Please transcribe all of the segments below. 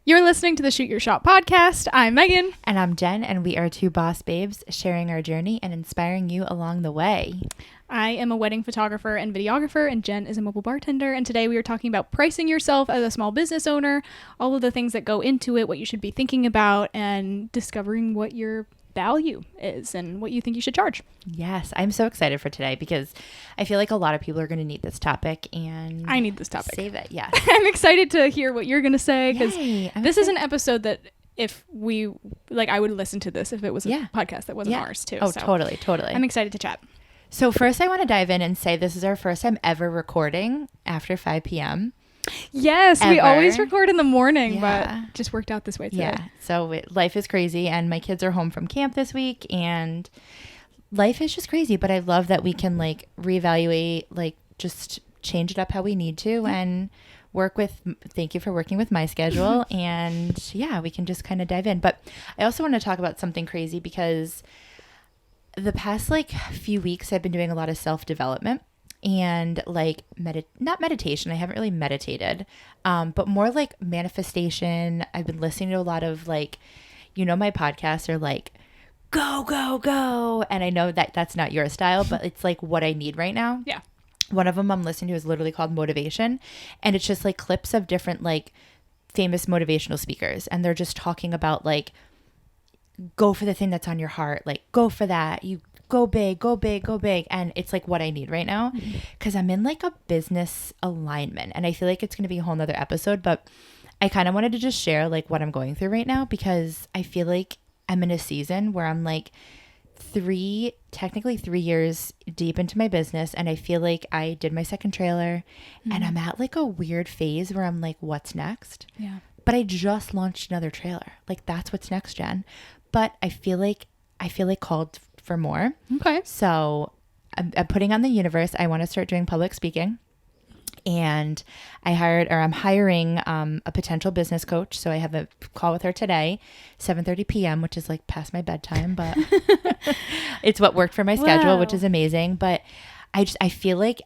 You're listening to the Shoot Your Shot podcast. I'm Megan. And I'm Jen, and we are two boss babes sharing our journey and inspiring you along the way. I am a wedding photographer and videographer, and Jen is a mobile bartender. And today we are talking about pricing yourself as a small business owner, all of the things that go into it, what you should be thinking about, and discovering what your value is and what you think you should charge. Yes, I'm so excited for today because I feel like a lot of people are going to need this topic, and I need this topic. Save it, yes. I'm excited to hear what you're going to say because this is excited. an episode that if we, like, I would listen to this if it was a podcast that wasn't ours too. Oh, so totally. I'm excited to chat. So first I want to dive in and say this is our first time ever recording after 5 p.m. Yes, we always record in the morning, but just worked out this way today. Yeah, so life is crazy, and my kids are home from camp this week, and life is just crazy, but I love that we can, like, reevaluate, like, just change it up how we need to, and thank you for working with my schedule, and we can just kind of dive in. But I also want to talk about something crazy because the past, like, few weeks I've been doing a lot of self-development. And like not meditation, I haven't really meditated, but more like manifestation. I've been listening to a lot of, like, my podcasts are like, go, go, go. And I know that that's not your style, but it's like what I need right now. Yeah. One of them I'm listening to is literally called Motivation. And it's just like clips of different, like, famous motivational speakers. And they're just talking about, like, go for the thing that's on your heart. Like, go for that. You go big, go big, go big. And it's like what I need right now because I'm in, like, a business alignment, and I feel like it's going to be a whole nother episode, but I kind of wanted to just share, like, what I'm going through right now because I feel like I'm in a season where I'm like technically 3 years deep into my business, and I feel like I did my second trailer and I'm at, like, a weird phase where I'm like, what's next? Yeah. But I just launched another trailer. Like, that's what's next, Jen. But I feel like called for more. Okay. So I'm putting on the universe. I want to start doing public speaking, and I'm hiring a potential business coach. So I have a call with her today, 7:30 p.m., which is, like, past my bedtime, but it's what worked for my schedule, which is amazing. But I feel like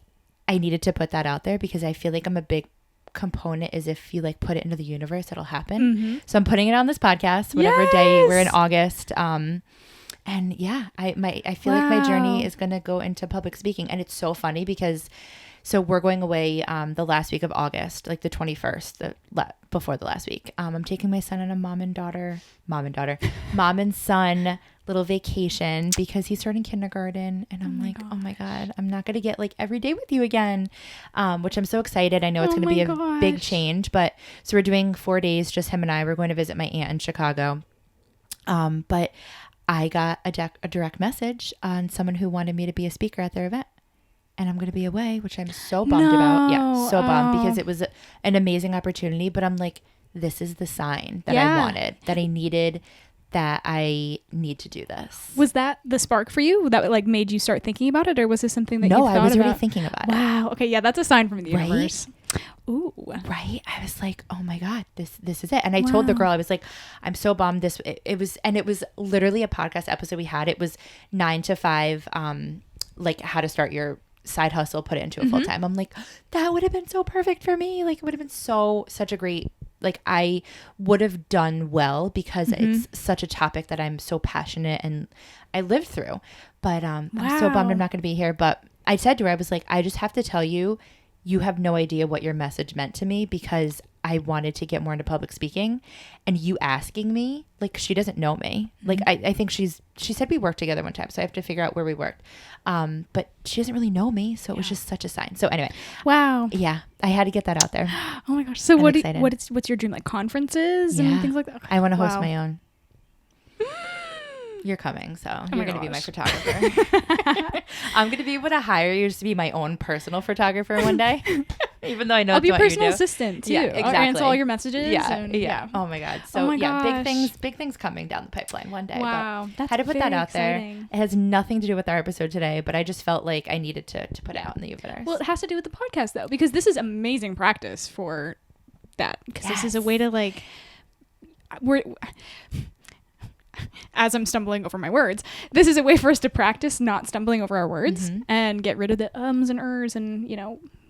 I needed to put that out there because I feel like I'm a big component is if you, like, put it into the universe, it'll happen. So I'm putting it on this podcast, whatever day we're in August. And I feel like my journey is going to go into public speaking. And it's so funny because we're going away the last week of August, like the 21st, before the last week. I'm taking my son on a mom and son little vacation because he's starting kindergarten. And I'm like, oh my God, I'm not going to get, like, every day with you again, which I'm so excited. I know it's going to be a big change. But so we're doing 4 days, just him and I. We're going to visit my aunt in Chicago. But I got a direct message on someone who wanted me to be a speaker at their event. And I'm going to be away, which I'm so bummed about. Yeah, so bummed because it was an amazing opportunity. But I'm like, this is the sign that I wanted, that I needed, that I need to do this. Was that the spark for you that, like, made you start thinking about it? Or was this something that you thought about? No, I was already thinking about it. Wow. Okay. Yeah, that's a sign from the universe. Ooh. Right. I was like, oh my God, this is it. And I told the girl, I was like, I'm so bummed. It was literally a podcast episode we had. It was 9 to 5, like, how to start your side hustle, put it into a full time. I'm like, that would have been so perfect for me. Like, it would have been such a great, like, I would have done well because it's such a topic that I'm so passionate and I lived through. But I'm so bummed I'm not going to be here. But I said to her, I was like, I just have to tell you, you have no idea what your message meant to me because I wanted to get more into public speaking, and you asking me, like, she doesn't know me. Like, I think she said we worked together one time, so I have to figure out where we worked. But she doesn't really know me, so it was just such a sign. So anyway. Wow. Yeah, I had to get that out there. Oh my gosh. So what's your dream? Like conferences and things like that? I want to host my own. You're coming, so you're going to be my photographer. I'm going to be able to hire you just to be my own personal photographer one day, even though I know I'll be what personal you do. assistant too. Yeah, exactly. I'll answer all your messages. Yeah. Oh my God. So big things coming down the pipeline one day. Wow, but had to put that out there. It has nothing to do with our episode today, but I just felt like I needed to put it out in the universe. Well, it has to do with the podcast though, because this is amazing practice for that. Because this is a way to, like, as I'm stumbling over my words, this is a way for us to practice not stumbling over our words and get rid of the ums and ers and,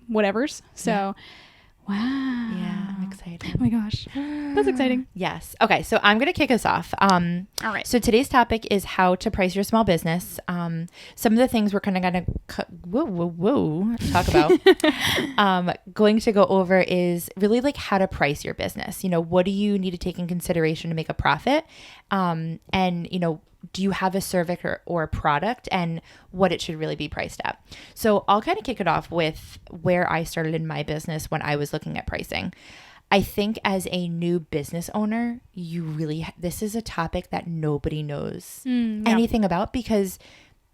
whatevers. So Wow. Yeah, I'm excited. Oh my gosh. That's exciting. Yes. Okay, so I'm going to kick us off. All right. So today's topic is how to price your small business. Some of the things we're kind of going to talk about, going to go over is really like how to price your business. You know, what do you need to take in consideration to make a profit? And, you know, do you have a service or a product and what it should really be priced at? So I'll kind of kick it off with where I started in my business when I was looking at pricing. I think as a new business owner, this is a topic that nobody knows anything about because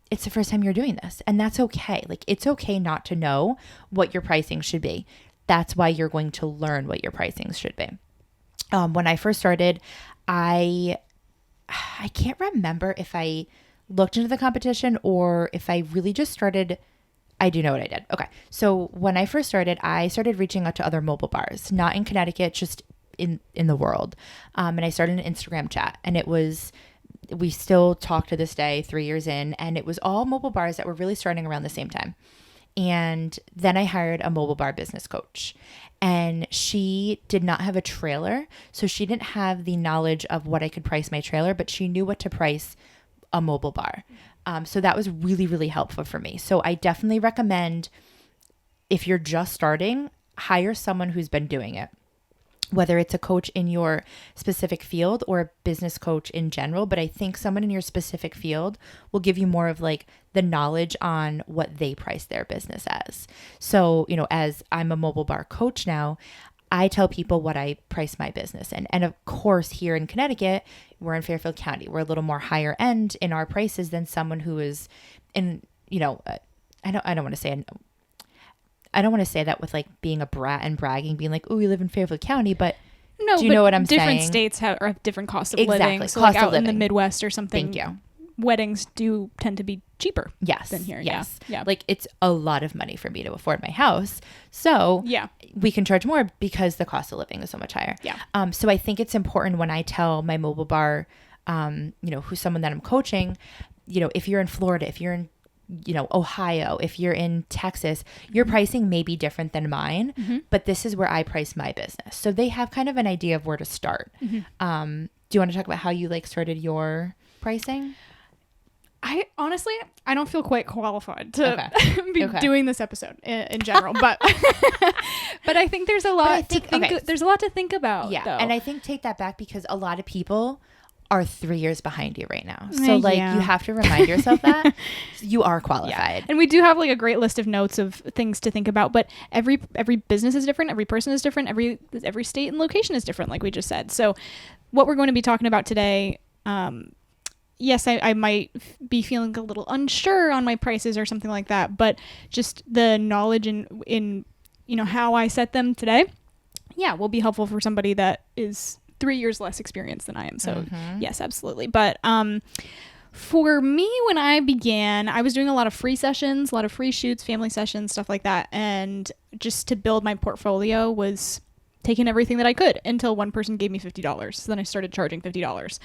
it's the first time you're doing this, and that's okay. Like, it's okay not to know what your pricing should be. That's why you're going to learn what your pricing should be. When I first started, I can't remember if I looked into the competition or if I really just started. I do know what I did. Okay. So when I first started, I started reaching out to other mobile bars, not in Connecticut, just in the world. And I started an Instagram chat, and we still talk to this day, 3 years in, and it was all mobile bars that were really starting around the same time. And then I hired a mobile bar business coach, and she did not have a trailer. So she didn't have the knowledge of what I could price my trailer, but she knew what to price a mobile bar. So that was really, really helpful for me. So I definitely recommend, if you're just starting, hire someone who's been doing it, whether it's a coach in your specific field or a business coach in general. But I think someone in your specific field will give you more of like the knowledge on what they price their business as. So, you know, as I'm a mobile bar coach now, I tell people what I price my business. And of course, here in Connecticut, we're in Fairfield County. We're a little more higher end in our prices than someone who is in, you know, I don't want to say that with like being a brat and bragging, being like, oh, we live in Fairfield County, but No, do you know what I'm saying? Different states have different costs of Exactly. living. So Cost like of out in the living. Midwest or something, Thank you. weddings do tend to be cheaper than here. Yes. Yeah. Like, it's a lot of money for me to afford my house. So Yeah. we can charge more because the cost of living is so much higher. Yeah. So I think it's important when I tell my mobile bar, you know, who's someone that I'm coaching, you know, if you're in Florida, if you're in, you know, Ohio, if you're in Texas, your pricing may be different than mine, but this is where I price my business. So they have kind of an idea of where to start. Do you want to talk about how you like started your pricing? I honestly don't feel quite qualified to be Okay. doing this episode in general, but but I think there's a lot to think. There's a lot to think about. Yeah, though. and I think take that back because a lot of people are 3 years behind you right now. So like Yeah. you have to remind yourself that you are qualified. And we do have like a great list of notes of things to think about, but every business is different, every person is different, every state and location is different, like we just said. So what we're going to be talking about today, yes, I might be feeling a little unsure on my prices or something like that, but just the knowledge in you know how I set them today, will be helpful for somebody that is 3 years less experienced than I am. So yes, absolutely. But for me, when I began, I was doing a lot of free sessions, a lot of free shoots, family sessions, stuff like that. And just to build my portfolio was taking everything that I could until one person gave me $50. So then I started charging $50.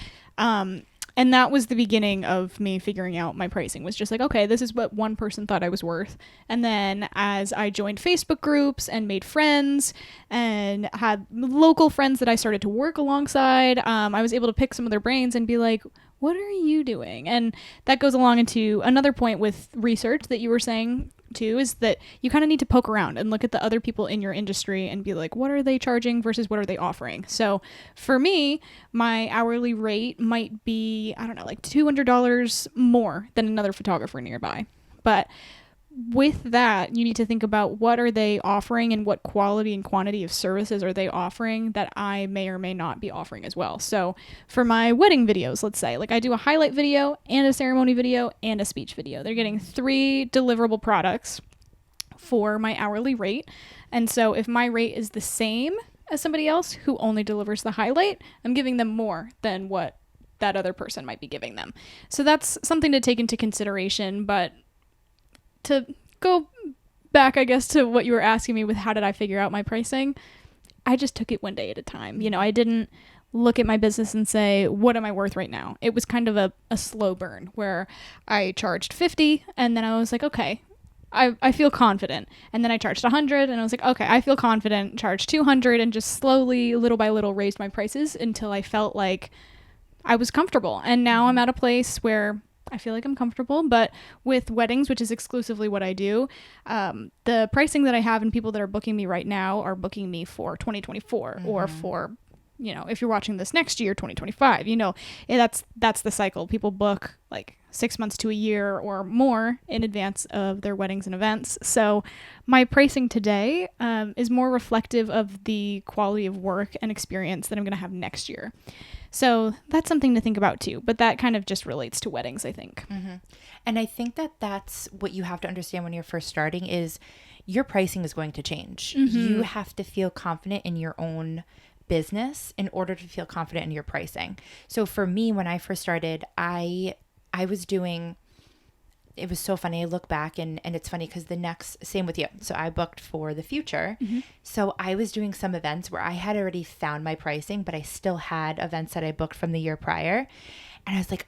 And that was the beginning of me figuring out my pricing, was just like, okay, this is what one person thought I was worth. And then as I joined Facebook groups and made friends and had local friends that I started to work alongside, I was able to pick some of their brains and be like, what are you doing? And that goes along into another point with research that you were saying too, is that you kind of need to poke around and look at the other people in your industry and be like, what are they charging versus what are they offering? So for me, my hourly rate might be, I don't know, like $200 more than another photographer nearby. But with that, you need to think about what are they offering and what quality and quantity of services are they offering that I may or may not be offering as well. So for my wedding videos, let's say, like I do a highlight video and a ceremony video and a speech video. They're getting 3 deliverable products for my hourly rate. And so if my rate is the same as somebody else who only delivers the highlight, I'm giving them more than what that other person might be giving them. So that's something to take into consideration. But to go back, I guess, to what you were asking me with how did I figure out my pricing, I just took it one day at a time. You know, I didn't look at my business and say, what am I worth right now? It was kind of a slow burn where I charged $50 and then I was like, okay, I feel confident. And then I charged 100 and I was like, okay, I feel confident, charged 200 and just slowly, little by little, raised my prices until I felt like I was comfortable. And now I'm at a place where I feel like I'm comfortable. But with weddings, which is exclusively what I do, the pricing that I have and people that are booking me right now are booking me for 2024 or for, you know, if you're watching this next year, 2025, you know, that's the cycle. People book like 6 months to a year or more in advance of their weddings and events. So my pricing today is more reflective of the quality of work and experience that I'm going to have next year. So that's something to think about too. But that kind of just relates to weddings, I think. And I think that that's what you have to understand when you're first starting is your pricing is going to change. You have to feel confident in your own business in order to feel confident in your pricing. So for me, when I first started, I was doing, it was so funny. I look back and it's funny because same with you. So I booked for the future. So I was doing some events where I had already found my pricing, but I still had events that I booked from the year prior. And I was like,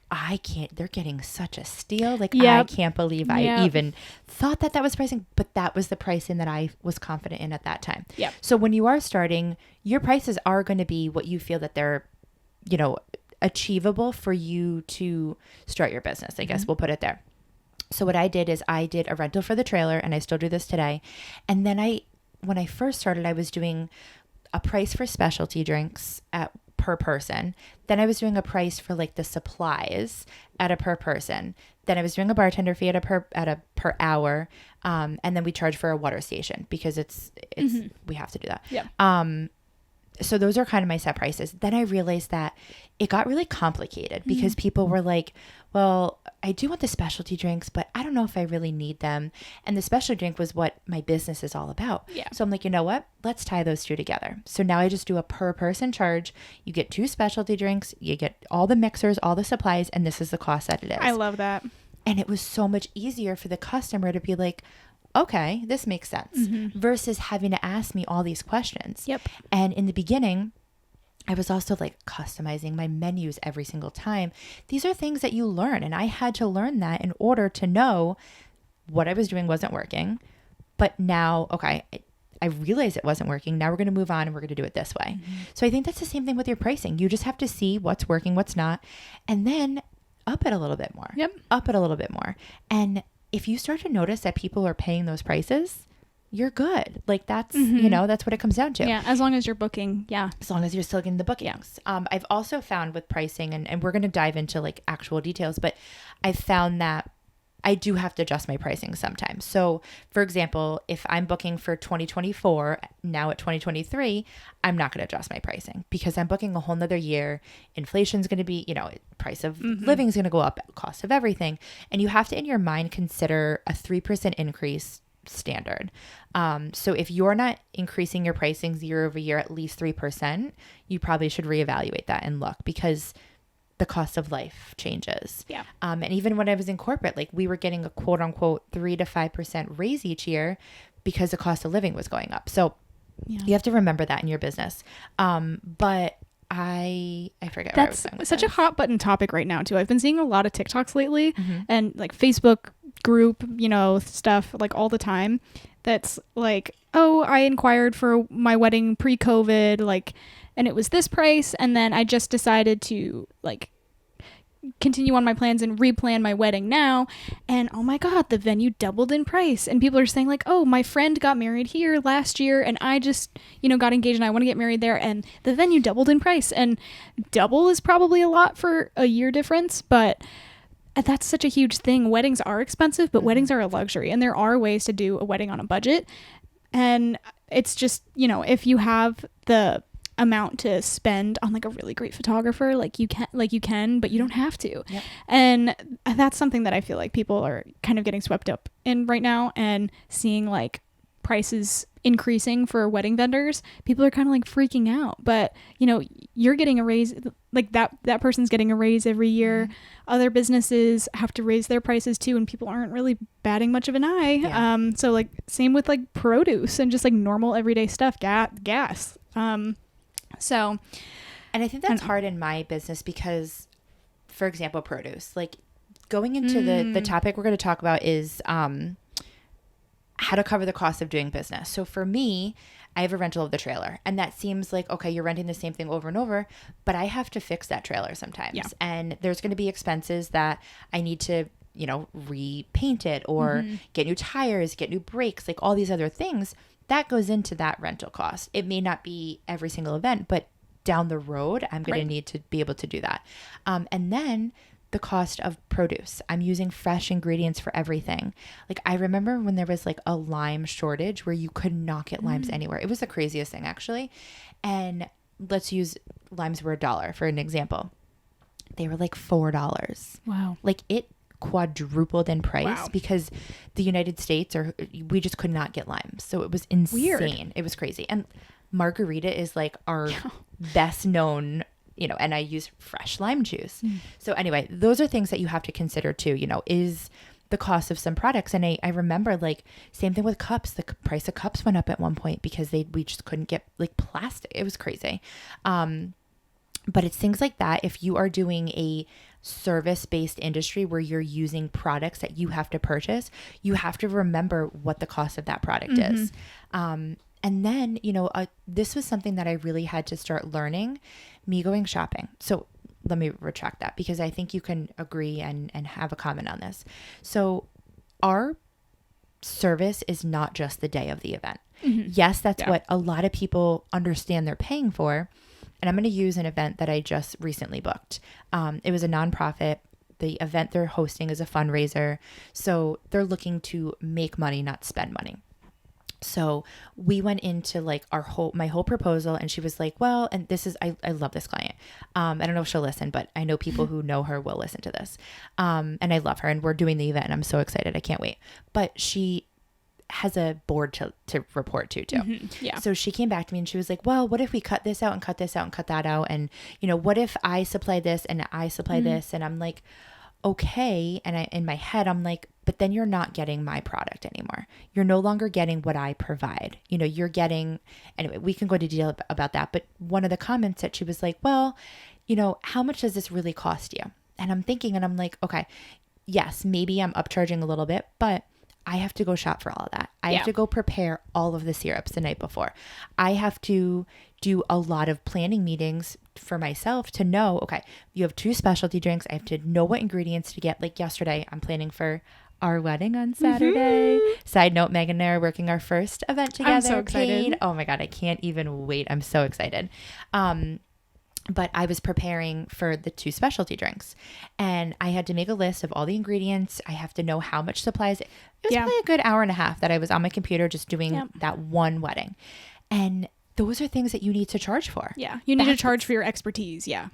they're getting such a steal. Like, I can't believe I even thought that was pricing, but that was the pricing that I was confident in at that time. So when you are starting, your prices are going to be what you feel that they're, you know, achievable for you to start your business. I guess we'll put it there. So what I did is I did a rental for the trailer, and I still do this today. And then when I first started, I was doing a price for specialty drinks per person. Then I was doing a price for like the supplies at a per person. Then I was doing a bartender fee at a per hour. And then we charge for a water station because it's we have to do that. So those are kind of my set prices. Then I realized that it got really complicated because people were like, well, I do want the specialty drinks, but I don't know if I really need them. And the specialty drink was what my business is all about. So I'm like, you know what? Let's tie those two together. So now I just do a per person charge. You get 2 specialty drinks, you get all the mixers, all the supplies, and this is the cost that it is. I love that. And it was so much easier for the customer to be like, okay, this makes sense, versus having to ask me all these questions. And in the beginning, I was also like customizing my menus every single time. These are things that you learn. And I had to learn that in order to know what I was doing wasn't working. But now, okay, I realized it wasn't working. Now we're going to move on and we're going to do it this way. So I think that's the same thing with your pricing. You just have to see what's working, what's not, and then up it a little bit more. Up it a little bit more. And if you start to notice that people are paying those prices, you're good. Like that's, you know, that's what it comes down to. As long as you're booking. As long as you're still getting the bookings. I've also found with pricing, and we're going to dive into like actual details, but I've found that I do have to adjust my pricing sometimes. So for example, if I'm booking for 2024, now at 2023, I'm not going to adjust my pricing because I'm booking a whole nother year. Inflation's going to be, you know, price of living is going to go up, cost of everything. And you have to, in your mind, consider a 3% increase standard. So if you're not increasing your pricings year over year at least 3%, you probably should reevaluate that and look, because the cost of life changes. And even when I was in corporate, like we were getting a quote unquote 3 to 5% raise each year because the cost of living was going up. So you have to remember that in your business. But I forget where I was going with such this. a hot button topic right now too. I've been seeing a lot of TikToks lately and like Facebook group, you know, stuff like all the time. That's like, oh, I inquired for my wedding pre-COVID, like, and it was this price, and then I just decided to like continue on my plans and replan my wedding now, and oh my god, the venue doubled in price. And people are saying like, oh, my friend got married here last year and I just, you know, got engaged and I want to get married there, and the venue doubled in price. And double is probably a lot for a year difference, but that's such a huge thing. Weddings are expensive, but weddings are a luxury, and there are ways to do a wedding on a budget. And it's just, you know, if you have the amount to spend on like a really great photographer, like you can, but you don't have to. And that's something that I feel like people are kind of getting swept up in right now, and seeing like prices increasing for wedding vendors, people are kind of like freaking out. But you know, you're getting a raise, like that person's getting a raise every year. Other businesses have to raise their prices too, and people aren't really batting much of an eye. So like same with like produce and just like normal everyday stuff, gas. So, and I think that's hard in my business because, for example, produce, like going into the topic we're going to talk about is how to cover the cost of doing business. So for me, I have a rental of the trailer, and that seems like, okay, you're renting the same thing over and over, but I have to fix that trailer sometimes. Yeah. And there's going to be expenses that I need to, repaint it or get new tires, get new brakes, like all these other things that goes into that rental cost. It may not be every single event, but down the road, I'm going to need to be able to do that. And then the cost of produce. I'm using fresh ingredients for everything. Like I remember when there was like a lime shortage where you could not get limes anywhere. It was the craziest thing actually. And let's use limes were $1 for an example. They were like $4. Wow. Like it quadrupled in price because the United States we just could not get limes. So it was insane. Weird. It was crazy. And margarita is like our best known, and I use fresh lime juice. So anyway, those are things that you have to consider too, is the cost of some products. And I remember like same thing with cups. The price of cups went up at one point because we just couldn't get like plastic. It was crazy. But it's things like that. If you are doing a service-based industry where you're using products that you have to purchase, you have to remember what the cost of that product is. And then, this was something that I really had to start learning, me going shopping. So let me retract that because I think you can agree and have a comment on this. So our service is not just the day of the event. Yes, that's what a lot of people understand they're paying for. And I'm going to use an event that I just recently booked. It was a nonprofit. The event they're hosting is a fundraiser. So they're looking to make money, not spend money. So we went into like my whole proposal, and she was like, well, and this is, I love this client. I don't know if she'll listen, but I know people who know her will listen to this. And I love her, and we're doing the event and I'm so excited. I can't wait. But she has a board to report to too. Yeah. So she came back to me and she was like, well, what if we cut this out and cut this out and cut that out? And, what if I supply this and I supply this? And I'm like, okay. And in my head, I'm like, but then you're not getting my product anymore. You're no longer getting what I provide. You're getting, anyway, we can go into detail about that. But one of the comments that she was like, well, how much does this really cost you? And I'm thinking, and I'm like, okay, yes, maybe I'm upcharging a little bit, but I have to go shop for all of that. I have to go prepare all of the syrups the night before. I have to do a lot of planning meetings for myself to know, okay, you have 2 specialty drinks. I have to know what ingredients to get. Like yesterday, I'm planning for our wedding on Saturday. Side note, Meghan and I are working our first event together. I'm so excited. Oh my God, I can't even wait. I'm so excited. But I was preparing for the 2 specialty drinks, and I had to make a list of all the ingredients. I have to know how much supplies. It was probably a good hour and a half that I was on my computer just doing that one wedding. And those are things that you need to charge for. Yeah. You need to charge for your expertise. Yeah.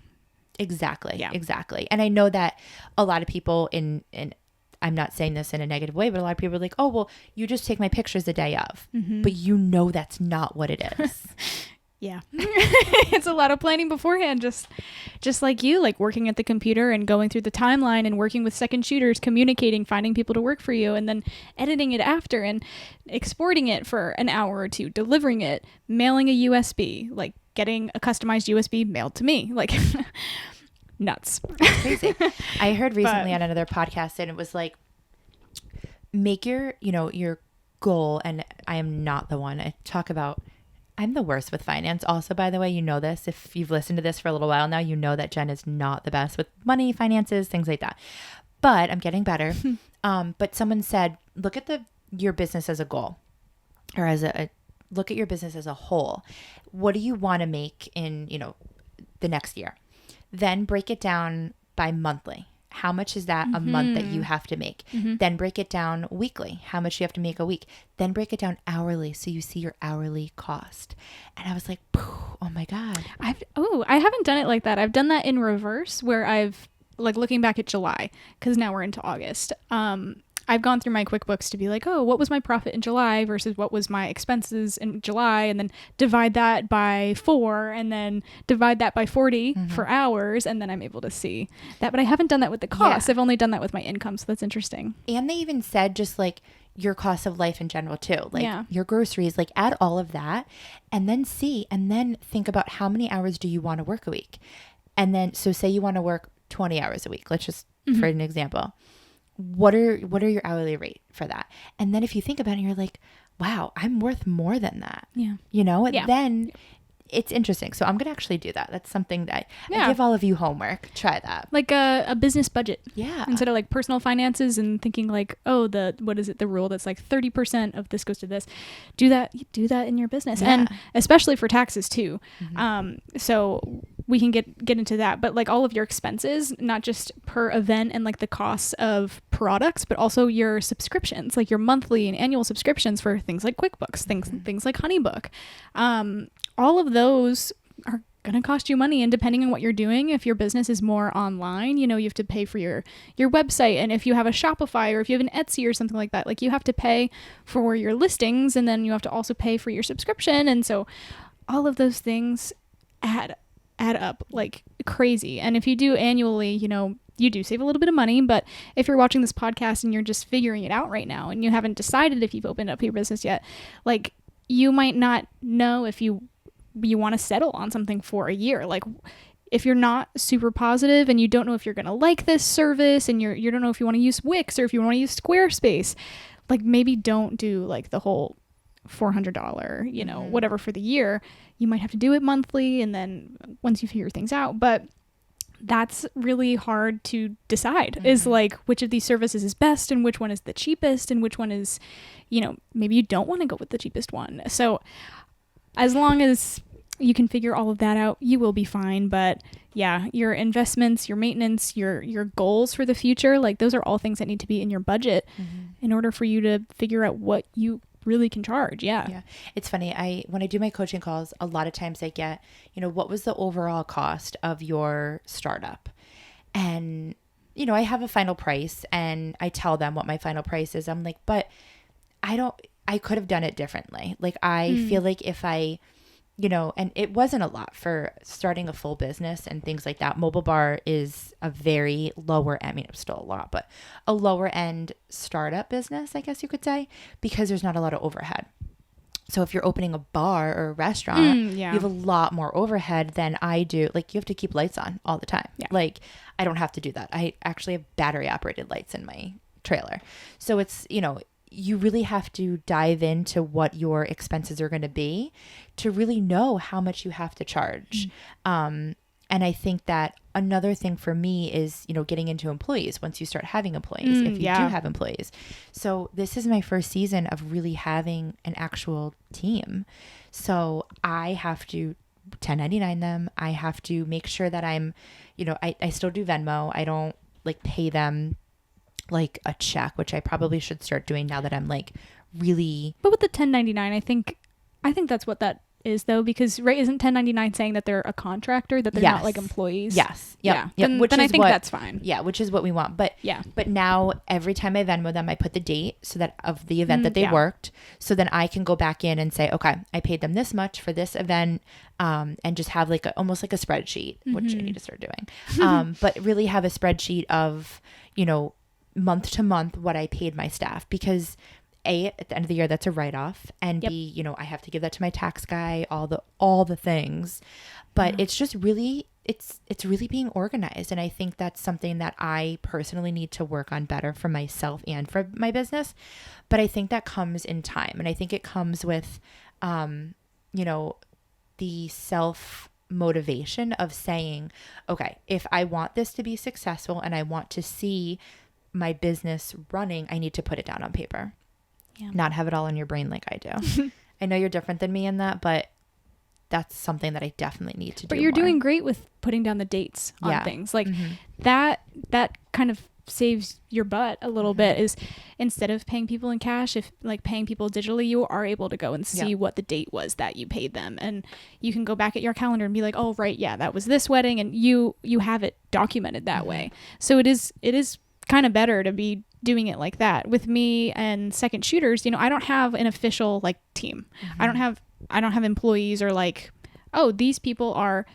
Exactly. Yeah. Exactly. And I know that a lot of people I'm not saying this in a negative way, but a lot of people are like, oh, well, you just take my pictures the day of. But that's not what it is. Yeah. It's a lot of planning beforehand, just like you, like working at the computer and going through the timeline and working with second shooters, communicating, finding people to work for you, and then editing it after and exporting it for an hour or two, delivering it, mailing a USB, like getting a customized USB mailed to me, like nuts. Crazy. I heard recently on another podcast, and it was like, make your goal. And I am not the one. I'm the worst with finance. Also, by the way, this. If you've listened to this for a little while now, you know that Jen is not the best with money, finances, things like that. But I'm getting better. But someone said, look at your business as a goal, or look at your business as a whole. What do you want to make in, the next year? Then break it down by monthly. How much is that a month that you have to make? Then break it down weekly. How much you have to make a week? Then break it down hourly, so you see your hourly cost. And I was like, oh my God. I haven't done it like that. I've done that in reverse, where I've like looking back at July, because now we're into August. I've gone through my QuickBooks to be like, oh, what was my profit in July versus what was my expenses in July, and then divide that by 4 and then divide that by 40 for hours, and then I'm able to see that. But I haven't done that with the costs. I've only done that with my income, so that's interesting. And they even said just like your cost of life in general too, like your groceries, like add all of that and then think about how many hours do you want to work a week. And then, so say you want to work 20 hours a week, let's just for an example. what are your hourly rate for that? And then if you think about it, you're like, wow, I'm worth more than that. Yeah. And Yeah. then it's interesting. So I'm going to actually do that. That's something that I give all of you homework. Try that. Like a business budget. Yeah. Instead of like personal finances and thinking like, oh, what is it? The rule that's like 30% of this goes to this. Do that in your business. Yeah. And especially for taxes too. Mm-hmm. So we can get into that, but like all of your expenses, not just per event and like the costs of products, but also your subscriptions, like your monthly and annual subscriptions for things like QuickBooks, things like HoneyBook. All of those are going to cost you money. And depending on what you're doing, if your business is more online, you have to pay for your website. And if you have a Shopify or if you have an Etsy or something like that, like you have to pay for your listings, and then you have to also pay for your subscription. And so all of those things add up like crazy. And if you do annually, you do save a little bit of money. But if you're watching this podcast and you're just figuring it out right now and you haven't decided if you've opened up your business yet, like you might not know if you want to settle on something for a year. Like if you're not super positive and you don't know if you're going to like this service and you don't know if you want to use Wix or if you want to use Squarespace, like maybe don't do like the whole $400, whatever for the year. You might have to do it monthly. And then once you figure things out, but that's really hard to decide is like which of these services is best and which one is the cheapest and which one is, maybe you don't want to go with the cheapest one. So as long as you can figure all of that out, you will be fine. But yeah, your investments, your maintenance, your goals for the future, like those are all things that need to be in your budget in order for you to figure out what you really can charge. Yeah. It's funny. When I do my coaching calls, a lot of times I get, what was the overall cost of your startup? And, I have a final price and I tell them what my final price is. I'm like, but I could have done it differently. Like I feel like if I, and it wasn't a lot for starting a full business and things like that. Mobile Bar is a very lower, I mean, it's still a lot, but a lower end startup business, I guess you could say, because there's not a lot of overhead. So if you're opening a bar or a restaurant, you have a lot more overhead than I do. Like you have to keep lights on all the time. Yeah. Like I don't have to do that. I actually have battery operated lights in my trailer. So it's, you really have to dive into what your expenses are going to be to really know how much you have to charge. And I think that another thing for me is, getting into employees once you start having employees, if you do have employees. So this is my first season of really having an actual team. So I have to 1099 them. I have to make sure that I'm, I still do Venmo. I don't like pay them like a check, which I probably should start doing now that I'm like really. But with the 1099, I think that's what that is though, because isn't 1099 saying that they're a contractor, that they're not like employees? Yes. Yep. Yeah. Then I think that's fine. Yeah, which is what we want. But but now every time I Venmo them, I put the date so that of the event that they worked. So then I can go back in and say, okay, I paid them this much for this event, and just have like almost like a spreadsheet, which I need to start doing. But really have a spreadsheet of, month to month what I paid my staff, because A, at the end of the year, that's a write-off, and B, I have to give that to my tax guy, all the things. But it's just really, it's really being organized. And I think that's something that I personally need to work on better for myself and for my business. But I think that comes in time. And I think it comes with, the self motivation of saying, okay, if I want this to be successful and I want to see my business running, I need to put it down on paper. Yeah. Not have it all in your brain like I do. I know you're different than me in that, but that's something that I definitely need to do. But you're doing great with putting down the dates on things. Like that kind of saves your butt a little bit, is instead of paying people in cash, if like paying people digitally, you are able to go and see what the date was that you paid them. And you can go back at your calendar and be like, oh, right. Yeah, that was this wedding. And you have it documented that way. So it is kind of better to be doing it like that. With me and Second Shooters, I don't have an official like team. I don't have employees or like, oh, these people are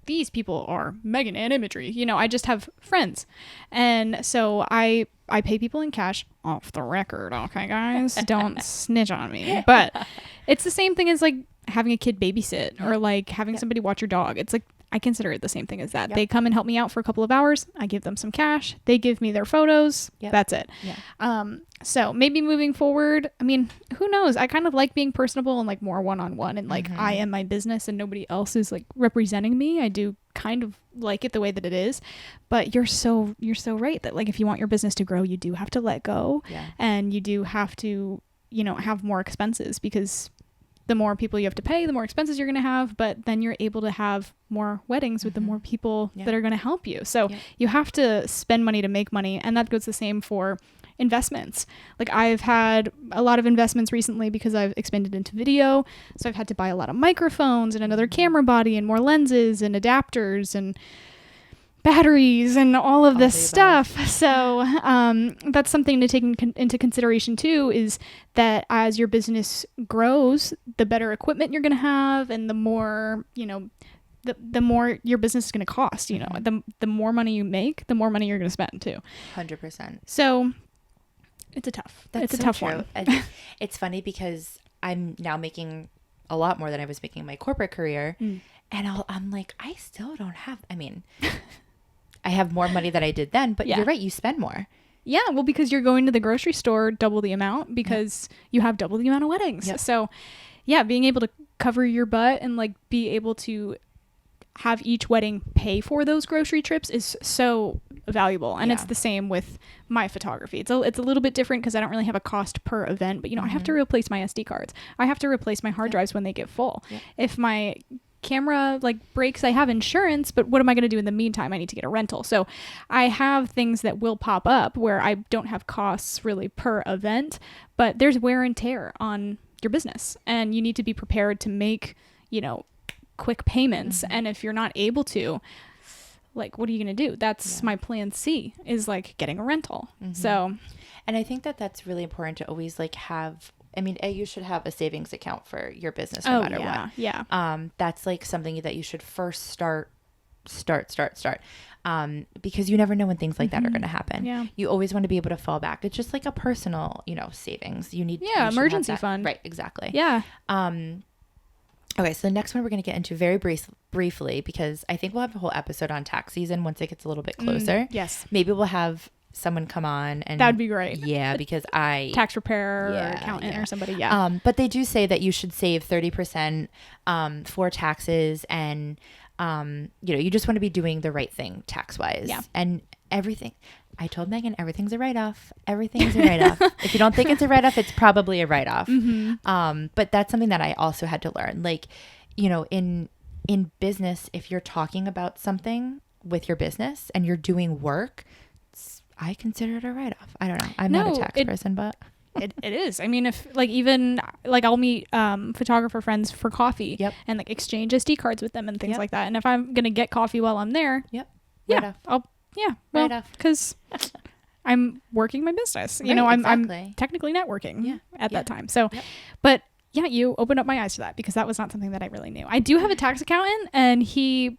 Meghan and imagery. I just have friends. And so I pay people in cash off the record. Okay, guys, don't snitch on me. But it's the same thing as like having a kid babysit or like having somebody watch your dog. It's like, I consider it the same thing as that. Yep. They come and help me out for a couple of hours. I give them some cash. They give me their photos. Yep. That's it. Yeah. So maybe moving forward, I mean, who knows? I kind of like being personable and like more one-on-one and like I am my business and nobody else is like representing me. I do kind of like it the way that it is, but you're so right that like if you want your business to grow, you do have to let go and you do have to, you know, have more expenses because the more people you have to pay, the more expenses you're going to have, but then you're able to have more weddings with the more people that are going to help you. So you have to spend money to make money. And that goes the same for investments. Like I've had a lot of investments recently because I've expanded into video. So I've had to buy a lot of microphones and another camera body and more lenses and adapters and batteries and all of this stuff. So that's something to take into consideration too, is that as your business grows, the better equipment you're going to have and the more, you know, the more your business is going to cost, you know, the more money you make, the more money you're going to spend too. 100%. So it's a tough one. It's funny because I'm now making a lot more than I was making in my corporate career. And I'm like, I still don't have, I mean, I have more money than I did then, but you're right. You spend more. Yeah. Well, because you're going to the grocery store double the amount because you have double the amount of weddings. Yep. So yeah, being able to cover your butt and like be able to have each wedding pay for those grocery trips is so valuable. And it's the same with my photography. It's a little bit different because I don't really have a cost per event, but you know, I have to replace my SD cards. I have to replace my hard drives when they get full. If my camera like breaks, I have insurance, but what am I going to do in the meantime? I need to get a rental. So I have things that will pop up where I don't have costs really per event, but there's wear and tear on your business and you need to be prepared to make, you know, quick payments. And if you're not able to, like, what are you going to do? That's my plan C, is like getting a rental. So, and I think that that's really important to always like have, I mean, you should have a savings account for your business no matter what. Yeah. That's like something that you should first start. Because you never know when things like that are going to happen. Yeah. You always want to be able to fall back. It's just like a personal, you know, savings. You need emergency fund. Right. Exactly. Yeah. Okay, so the next one we're going to get into very briefly because I think we'll have a whole episode on tax season once it gets a little bit closer. Yes. Maybe we'll have someone come on and that would be great. Yeah, because tax preparer or accountant or somebody. Yeah. But they do say that you should save 30% for taxes and you know, you just want to be doing the right thing tax wise. Yeah. And everything. I told Meghan everything's a write-off. Everything's a write-off. If you don't think it's a write-off, it's probably a write-off. But that's something that I also had to learn. Like, you know, in business, if you're talking about something with your business and you're doing work, I consider it a write-off. I don't know. I'm not a tax person, but it is. I mean, if like even like I'll meet photographer friends for coffee and like exchange SD cards with them and things like that. And if I'm going to get coffee while I'm there, because I'm working my business. You know, I'm technically networking at that time. So, but yeah, you opened up my eyes to that because that was not something that I really knew. I do have a tax accountant and he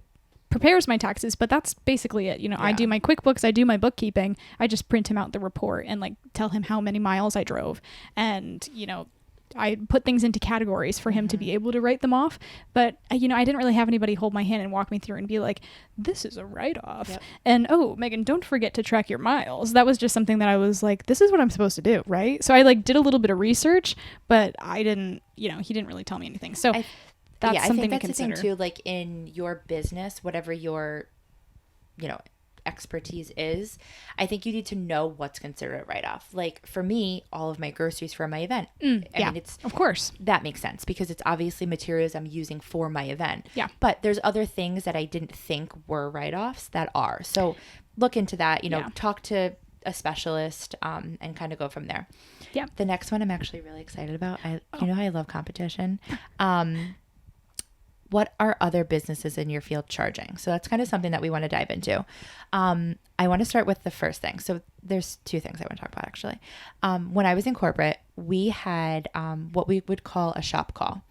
prepares my taxes, but that's basically it. You know, I do my QuickBooks, I do my bookkeeping. I just print him out the report and like tell him how many miles I drove. And, you know, I put things into categories for him to be able to write them off. But, you know, I didn't really have anybody hold my hand and walk me through and be like, this is a write-off. And, oh, Meghan, don't forget to track your miles. That was just something that I was like, this is what I'm supposed to do, right? So I like did a little bit of research, but I didn't, you know, he didn't really tell me anything. So that's something to consider. The thing too, like in your business, whatever your, you know, expertise is, I think you need to know what's considered a write-off. Like for me, all of my groceries for my event. I mean, it's of course that makes sense because it's obviously materials I'm using for my event. Yeah. But there's other things that I didn't think were write-offs that are. So look into that, you know, talk to a specialist and kind of go from there. Yeah. The next one I'm actually really excited about. You know how I love competition. What are other businesses in your field charging? So that's kind of something that we want to dive into. I want to start with the first thing. So there's two things I want to talk about actually. When I was in corporate, we had what we would call a shop call.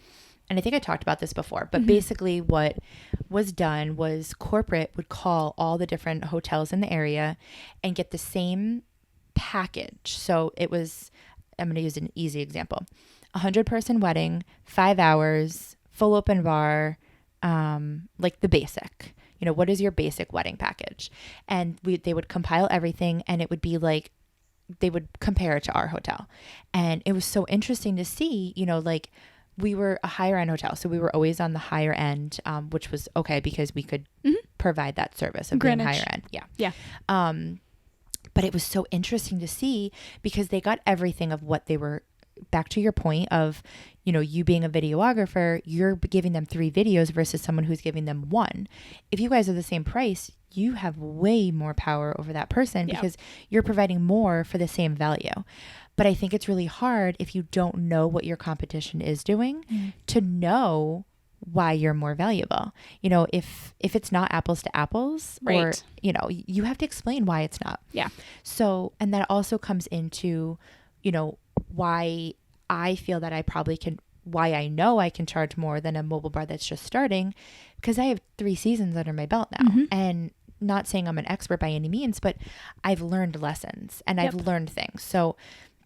And I think I talked about this before, but basically what was done was corporate would call all the different hotels in the area and get the same package. So it was, I'm going to use an easy example, 100-person wedding, 5 hours, full open bar, like the basic, what is your basic wedding package? And they would compile everything, and it would be like, they would compare it to our hotel. And it was so interesting to see, like we were a higher end hotel. So we were always on the higher end, which was okay because we could provide that service of being higher end. Yeah. Yeah. But it was so interesting to see because they got everything of what they were, back to your point of, you being a videographer, you're giving them 3 videos versus someone who's giving them 1. If you guys are the same price, you have way more power over that person because you're providing more for the same value. But I think it's really hard if you don't know what your competition is doing to know why you're more valuable. If it's not apples to apples, right, or, you have to explain why it's not. Yeah. So, and that also comes into, why I feel that why I know I can charge more than a mobile bar that's just starting, because I have 3 seasons under my belt now. And not saying I'm an expert by any means, but I've learned lessons and I've learned things. So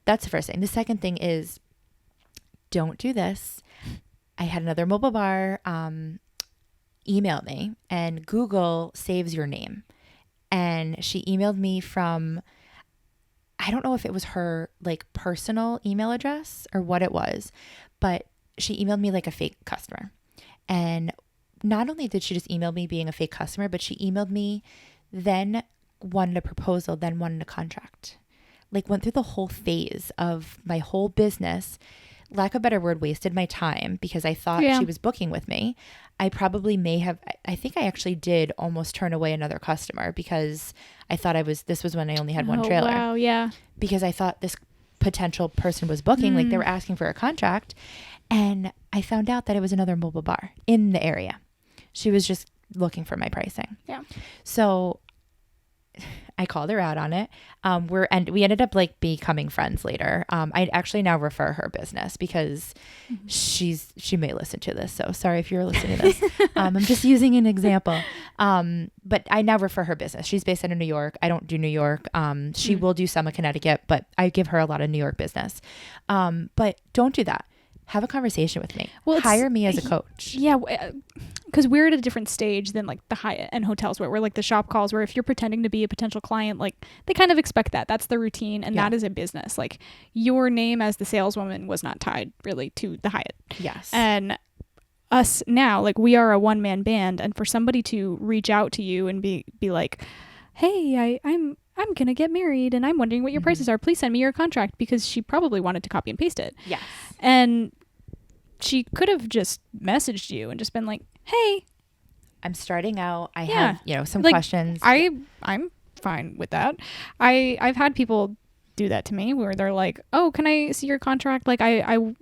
that's the first thing. The second thing is, don't do this. I had another mobile bar email me, and Google saves your name. And she emailed me from, I don't know if it was her like personal email address or what it was, but she emailed me like a fake customer. And not only did she just email me being a fake customer, but she emailed me, then wanted a proposal, then wanted a contract. Like went through the whole phase of my whole business. Lack of a better word, wasted my time because I thought she was booking with me. I probably I think I actually did almost turn away another customer because I thought this was when I only had one trailer. Wow, yeah. Because I thought this potential person was booking, like they were asking for a contract. And I found out that it was another mobile bar in the area. She was just looking for my pricing. Yeah. So I called her out on it. We ended up like becoming friends later. I actually now refer her business because she may listen to this. So sorry if you're listening to this. I'm just using an example. But I now refer her business. She's based out of New York. I don't do New York. She will do some of Connecticut, but I give her a lot of New York business. But don't do that. Have a conversation with me. Well, hire me as a coach. Yeah, because we're at a different stage than like the high-end hotels where we're like the shop calls where if you're pretending to be a potential client, like they kind of expect that. That's the routine, and that is a business. Like your name as the saleswoman was not tied really to the Hyatt. Yes. And us now, like we are a one-man band, and for somebody to reach out to you and be like, hey, I'm going to get married and I'm wondering what your prices are. Please send me your contract, because she probably wanted to copy and paste it. Yes. And she could have just messaged you and just been like, hey, I'm starting out. I have, some questions. I'm fine with that. I've had people do that to me where they're like, oh, can I see your contract? Like I'm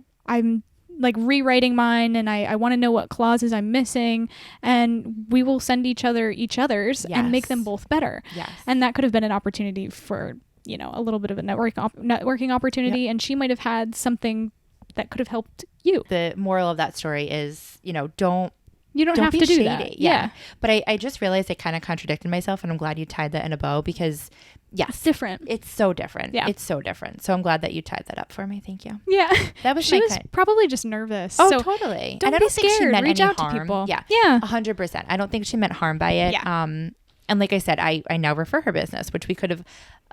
like rewriting mine and I want to know what clauses I'm missing, and we will send each other's and make them both better. Yes. And that could have been an opportunity for, a little bit of a networking opportunity. Yep. And she might have had something that could have helped you. The moral of that story is, don't have to do shady. that. Yeah. But I just realized I kind of contradicted myself, and I'm glad you tied that in a bow because yes, it's different. It's so different. Yeah. It's so different. So I'm glad that you tied that up for me. Thank you. Yeah. That was she was probably just nervous. Oh, so totally. Don't and I be don't think scared. she meant Reach any out harm. to people. Yeah. Yeah. 100%. I don't think she meant harm by it. Yeah. And like I said, I now refer her business, which we could have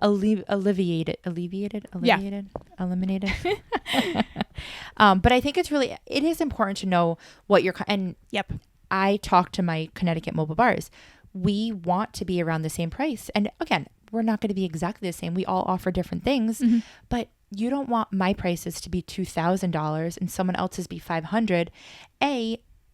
eliminated. But I think it is important to know what Yep. I talk to my Connecticut mobile bars. We want to be around the same price. And again, we're not going to be exactly the same. We all offer different things, but you don't want my prices to be $2,000 and someone else's be $500.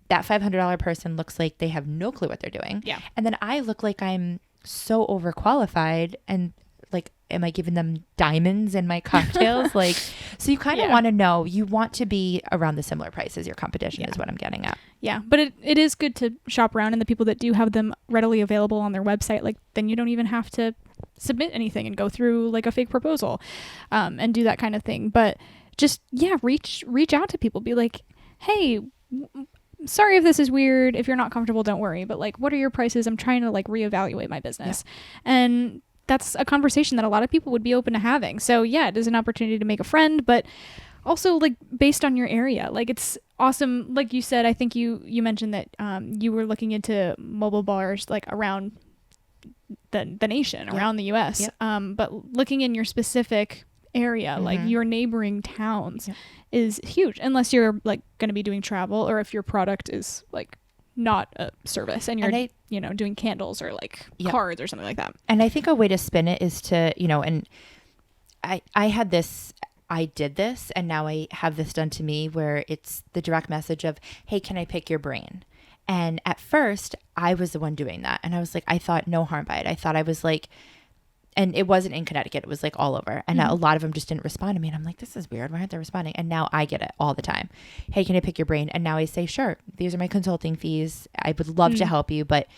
That $500 person looks like they have no clue what they're doing. Yeah. And then I look like I'm so overqualified, and like, am I giving them diamonds in my cocktails? Like, so you kind of want to know, you want to be around the similar price as your competition is what I'm getting at. Yeah. But it is good to shop around, and the people that do have them readily available on their website, like then you don't even have to submit anything and go through like a fake proposal, and do that kind of thing. But just, reach out to people, be like, hey, sorry if this is weird. If you're not comfortable, don't worry. But like, what are your prices? I'm trying to like reevaluate my business. Yeah. And that's a conversation that a lot of people would be open to having. So yeah, it is an opportunity to make a friend, but also like based on your area, like it's awesome. Like you said, I think you mentioned that you were looking into mobile bars like around the nation, around the US. Yep. But looking in your specific area, like your neighboring towns is huge, unless you're like going to be doing travel, or if your product is like not a service and you're doing candles or like cards or something like that. And I think a way to spin it is to, and I did this and now I have this done to me, where it's the direct message of, hey, can I pick your brain? And at first I was the one doing that. And I was like, I thought no harm by it. I thought I was like, and it wasn't in Connecticut. It was like all over. And a lot of them just didn't respond to me. And I'm like, this is weird. Why aren't they responding? And now I get it all the time. Hey, can I pick your brain? And now I say, sure, these are my consulting fees. I would love to help you, but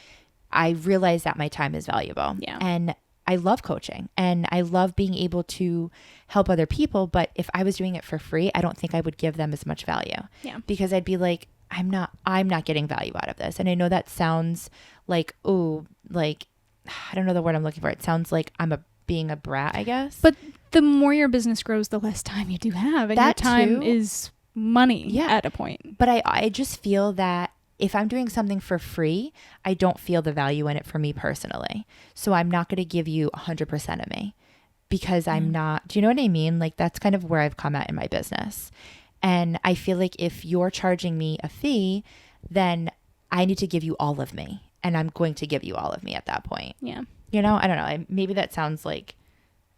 I realize that my time is valuable. Yeah. And I love coaching and I love being able to help other people. But if I was doing it for free, I don't think I would give them as much value. Yeah. Because I'd be like, I'm not getting value out of this. And I know that sounds like, I don't know the word I'm looking for. It sounds like I'm being a brat, I guess. But the more your business grows, the less time you do have. And that your time too is money at a point. But I just feel that if I'm doing something for free, I don't feel the value in it for me personally. So I'm not going to give you 100% of me because I'm not, do you know what I mean? Like that's kind of where I've come at in my business. And I feel like if you're charging me a fee, then I need to give you all of me. And I'm going to give you all of me at that point. Yeah. I don't know. Maybe that sounds like,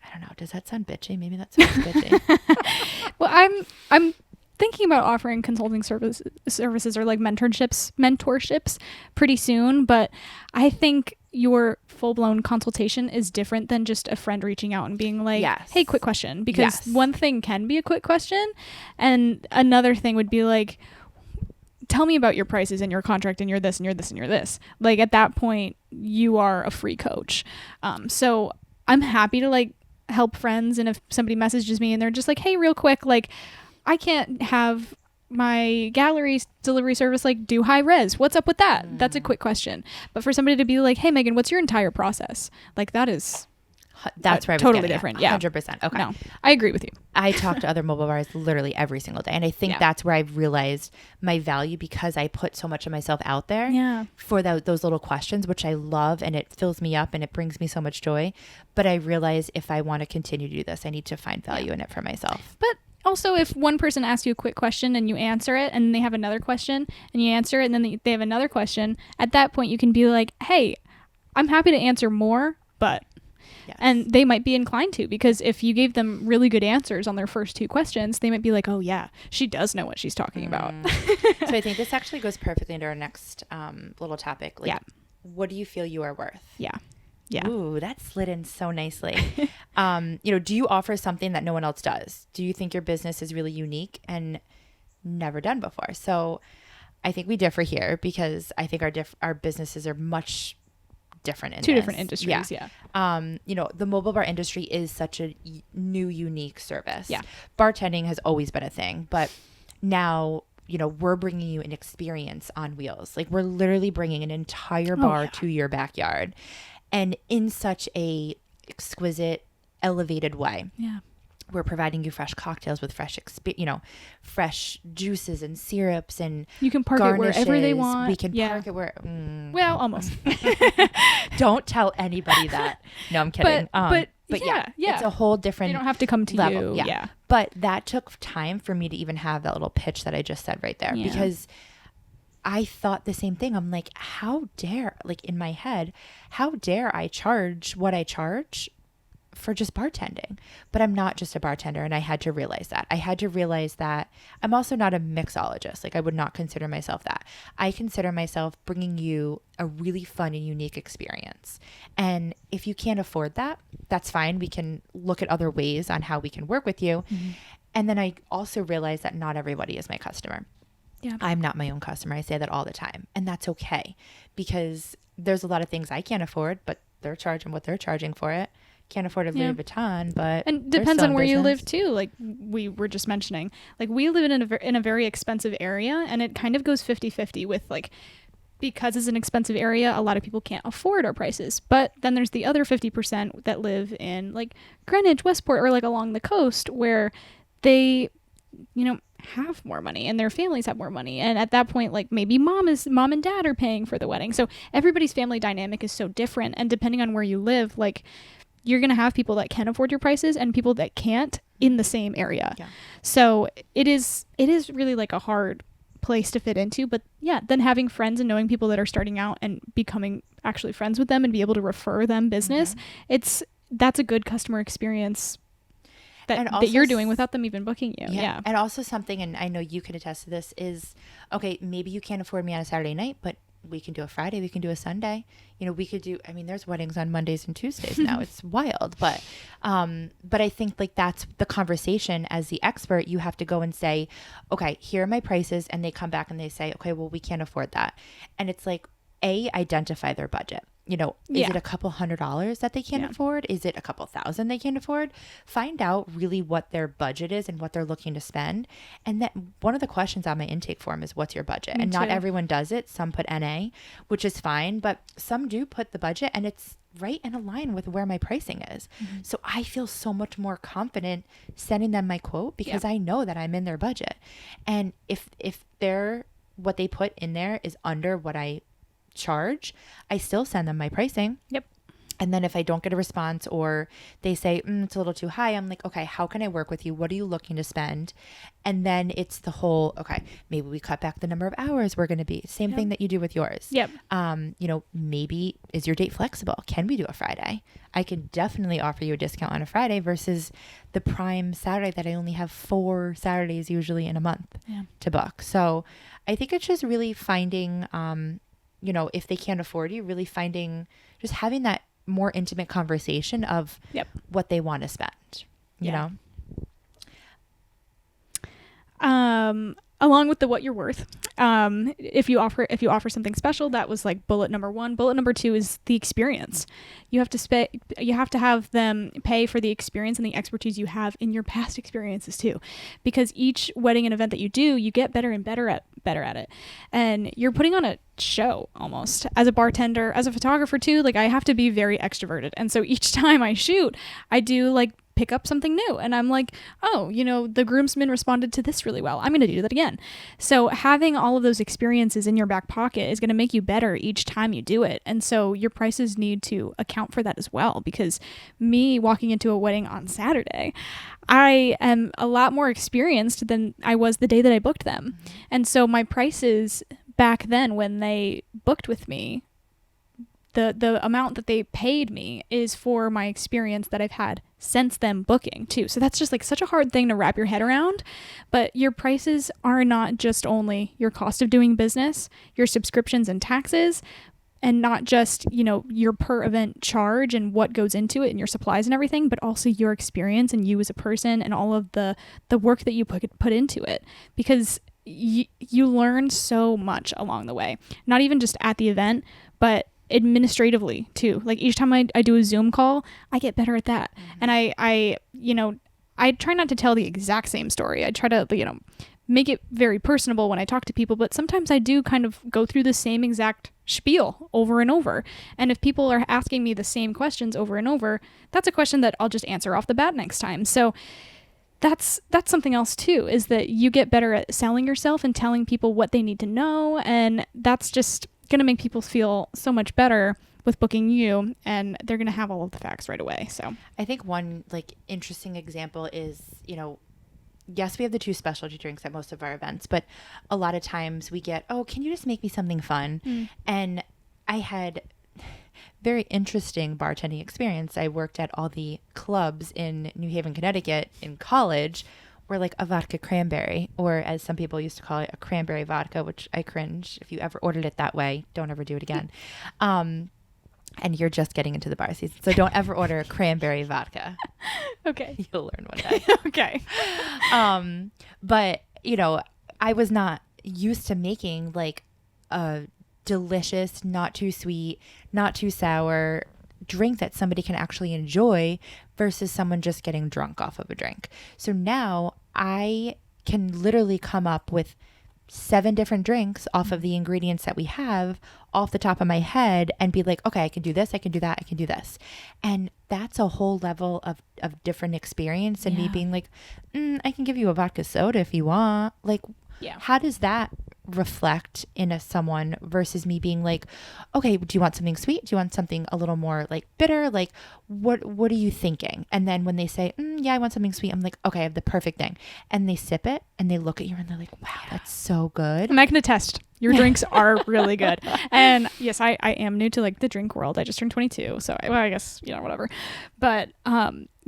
I don't know. Does that sound bitchy? Maybe that sounds bitchy. Well, I'm thinking about offering consulting services or like mentorships pretty soon. But I think your full-blown consultation is different than just a friend reaching out and being like, hey, quick question. Because one thing can be a quick question. And another thing would be like, tell me about your prices and your contract and you're this and you're this and you're this. Like at that point, you are a free coach. So I'm happy to like help friends. And if somebody messages me and they're just like, hey, real quick, like I can't have my gallery delivery service like do high res. What's up with that? That's a quick question. But for somebody to be like, hey, Megan, what's your entire process? Like that's where I was totally different. Yeah. 100%. Okay. No, I agree with you. I talk to other mobile bars literally every single day. And I think that's where I've realized my value because I put so much of myself out there for those little questions, which I love and it fills me up and it brings me so much joy. But I realize if I want to continue to do this, I need to find value in it for myself. But also, if one person asks you a quick question and you answer it and they have another question and you answer it and then they have another question, at that point you can be like, hey, I'm happy to answer more, but... Yes. And they might be inclined to, because if you gave them really good answers on their first two questions, they might be like, oh yeah, she does know what she's talking about. So I think this actually goes perfectly into our next little topic. Like, what do you feel you are worth? Yeah. Ooh, that slid in so nicely. Do you offer something that no one else does? Do you think your business is really unique and never done before? So I think we differ here because I think our businesses are much different in two different industries. The mobile bar industry is such a new, unique service. Yeah. Bartending has always been a thing, but now, we're bringing you an experience on wheels. Like we're literally bringing an entire bar to your backyard and in such a exquisite, elevated way. Yeah. We're providing you fresh cocktails with fresh juices and syrups and you can park garnishes. It wherever they want. We can park it where. Well, almost. Don't tell anybody that. No, I'm kidding. But yeah, it's a whole different. They don't have to come to level. you. Yeah. But that took time for me to even have that little pitch that I just said right there because I thought the same thing. I'm like, in my head, how dare I charge what I charge for just bartending? But I'm not just a bartender, and I had to realize that. I had to realize that I'm also not a mixologist. Like I would not consider myself that. I consider myself bringing you a really fun and unique experience. And if you can't afford that, that's fine. We can look at other ways on how we can work with you. Mm-hmm. And then I also realized that not everybody is my customer. Yeah. I'm not my own customer. I say that all the time. And that's okay because there's a lot of things I can't afford, but they're charging what they're charging for it. Can't afford a Louis Vuitton, but and depends on where you live too. Like we were just mentioning, like we live in a very expensive area, and it kind of goes 50-50 with like, because it's an expensive area, a lot of people can't afford our prices. But then there's the other 50% that live in like Greenwich, Westport, or like along the coast where they have more money and their families have more money. And at that point, like maybe mom and dad are paying for the wedding. So everybody's family dynamic is so different. And depending on where you live, like you're going to have people that can afford your prices and people that can't in the same area. Yeah. So it is really like a hard place to fit into. But yeah, then having friends and knowing people that are starting out and becoming actually friends with them and be able to refer them business, that's a good customer experience that you're doing without them even booking you. Yeah. And also something, and I know you can attest to this, is, okay, maybe you can't afford me on a Saturday night, but we can do a Friday, we can do a Sunday. We could do, there's weddings on Mondays and Tuesdays now. It's wild. But I think like that's the conversation as the expert. You have to go and say, okay, here are my prices. And they come back and they say, okay, well, we can't afford that. And it's like, identify their budget. Is it a couple $100s that they can't afford? Is it a couple thousand they can't afford? Find out really what their budget is and what they're looking to spend. And then one of the questions on my intake form is, what's your budget? And not everyone does it. Some put NA, which is fine, but some do put the budget and it's right in line with where my pricing is. So I feel so much more confident sending them my quote because I know that I'm in their budget. And if what they put in there is under what I charge, I still send them my pricing. Yep. And then if I don't get a response or they say it's a little too high, I'm like, okay, how can I work with you? What are you looking to spend? And then it's the whole, okay, maybe we cut back the number of hours we're going to be. Same thing that you do with yours. Yep. Maybe is your date flexible? Can we do a Friday? I can definitely offer you a discount on a Friday versus the prime Saturday that I only have 4 Saturdays usually in a month to book. So I think it's just really finding, if they can't afford you, really just having that more intimate conversation of what they want to spend, you know? Along with the what you're worth. If you offer something special, that was like bullet number 1. Bullet number 2 is the experience. You have to have them pay for the experience and the expertise you have in your past experiences too, because each wedding and event that you do, you get better and better at it. And you're putting on a show almost as a bartender, as a photographer too. Like I have to be very extroverted. And so each time I shoot, I do like pick up something new and I'm like, oh, the groomsmen responded to this really well. I'm going to do that again. So having all of those experiences in your back pocket is going to make you better each time you do it. And so your prices need to account for that as well, because me walking into a wedding on Saturday, I am a lot more experienced than I was the day that I booked them. And so my prices back then when they booked with me, the amount that they paid me is for my experience that I've had since them booking too. So that's just like such a hard thing to wrap your head around. But your prices are not just only your cost of doing business, your subscriptions and taxes, and not just, your per event charge and what goes into it and your supplies and everything, but also your experience and you as a person and all of the work that you put into it. Because you learn so much along the way, not even just at the event, but administratively too. Like each time I do a Zoom call, I get better at that. And I try not to tell the exact same story. I try to, make it very personable when I talk to people, but sometimes I do kind of go through the same exact spiel over and over. And if people are asking me the same questions over and over, that's a question that I'll just answer off the bat next time. So that's something else too, is that you get better at selling yourself and telling people what they need to know. And that's just going to make people feel so much better with booking you, and they're going to have all of the facts right away. So I think one like interesting example is, yes, we have the 2 specialty drinks at most of our events, but a lot of times we get, oh, can you just make me something fun? And I had very interesting bartending experience. I worked at all the clubs in New Haven, Connecticut in college, were like a vodka cranberry, or as some people used to call it, a cranberry vodka, which I cringe. If you ever ordered it that way, don't ever do it again. And you're just getting into the bar season, so don't ever order a cranberry vodka. Okay. You'll learn one day. Okay. But, I was not used to making like a delicious, not too sweet, not too sour drink that somebody can actually enjoy versus someone just getting drunk off of a drink. So now I can literally come up with 7 different drinks off of the ingredients that we have off the top of my head and be like, okay, I can do this, I can do that, I can do this. And that's a whole level of different experience. And me being like, I can give you a vodka soda if you want. Like, how does that reflect in someone versus me being like, okay, do you want something sweet? Do you want something a little more like bitter? Like, what are you thinking? And then when they say, yeah, I want something sweet, I'm like, okay, I have the perfect thing. And they sip it and they look at you and they're like, wow, that's so good. And I can attest, your drinks are really good. And yes, I am new to like the drink world. I just turned 22, so I guess, whatever. But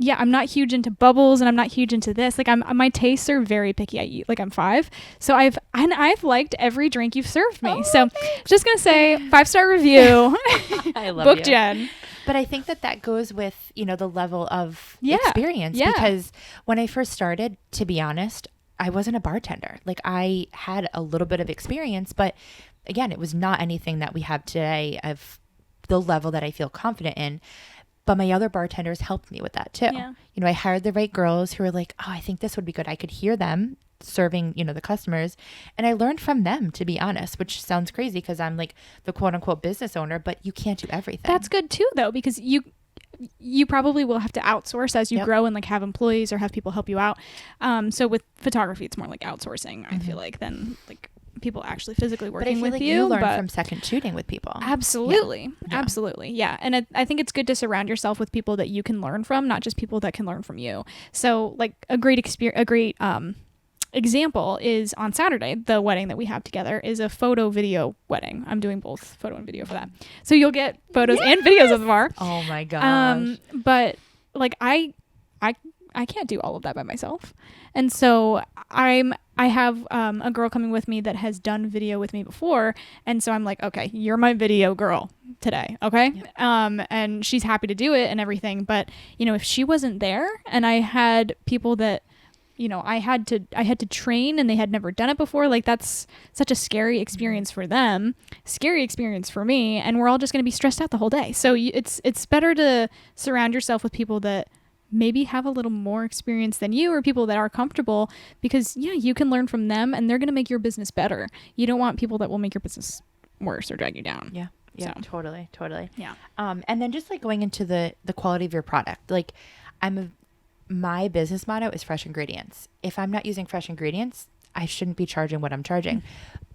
yeah, I'm not huge into bubbles and I'm not huge into this. Like my tastes are very picky. I eat like I'm 5. So I've liked every drink you've served me. So just going to say 5-star review. I love Book you. Jen. But I think that goes with, the level of experience because when I first started, to be honest, I wasn't a bartender. Like I had a little bit of experience, but again, it was not anything that we have today of the level that I feel confident in. But my other bartenders helped me with that too. Yeah. I hired the right girls who were like, oh, I think this would be good. I could hear them serving, the customers. And I learned from them, to be honest, which sounds crazy because I'm like the quote unquote business owner, but you can't do everything. That's good too, though, because you probably will have to outsource as you grow and like have employees or have people help you out. So with photography, it's more like outsourcing, I feel like, than like people actually physically working but I feel with like you. You learn from second shooting with people. Absolutely. Absolutely. Yeah. And I think it's good to surround yourself with people that you can learn from, not just people that can learn from you. So like a great example is on Saturday, the wedding that we have together is a photo video wedding. I'm doing both photo and video for that. So you'll get photos and videos of the bar. Oh my gosh. But like I can't do all of that by myself. And so I have a girl coming with me that has done video with me before. And so I'm like, okay, you're my video girl today. Okay. Yep. And she's happy to do it and everything. But, if she wasn't there and I had people that, I had to train and they had never done it before, like that's such a scary experience for them, scary experience for me. And we're all just going to be stressed out the whole day. So it's better to surround yourself with people that maybe have a little more experience than you or people that are comfortable because you can learn from them and they're going to make your business better. You don't want people that will make your business worse or drag you down. Yeah. So. Totally. Yeah. And then just like going into the quality of your product, like my business motto is fresh ingredients. If I'm not using fresh ingredients, I shouldn't be charging what I'm charging,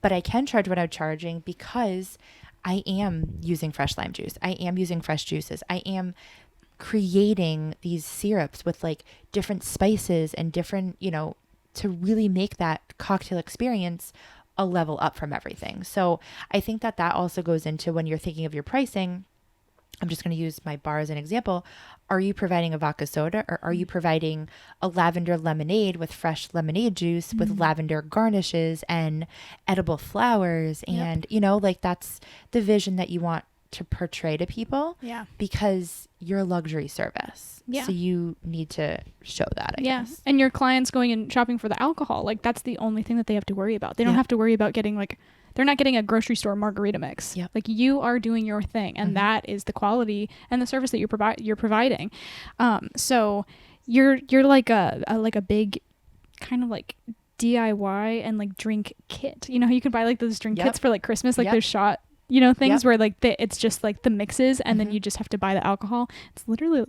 but I can charge what I'm charging because I am using fresh lime juice. I am using fresh juices. I am creating these syrups with like different spices and different, to really make that cocktail experience a level up from everything. So I think that also goes into when you're thinking of your pricing. I'm just going to use my bar as an example. Are you providing a vodka soda or are you providing a lavender lemonade with fresh lemonade juice with lavender garnishes and edible flowers? And, like that's the vision that you want to portray to people because you're a luxury service. So you need to show that, I guess. And your clients going and shopping for the alcohol, like that's the only thing that they have to worry about. They don't have to worry about getting like, they're not getting a grocery store margarita mix. Like you are doing your thing and that is the quality and the service that you're providing. So you're like a big kind of like DIY and like drink kit. You know how you can buy like those drink kits for like Christmas, like those shot things where like it's just like the mixes and then you just have to buy the alcohol. It's literally,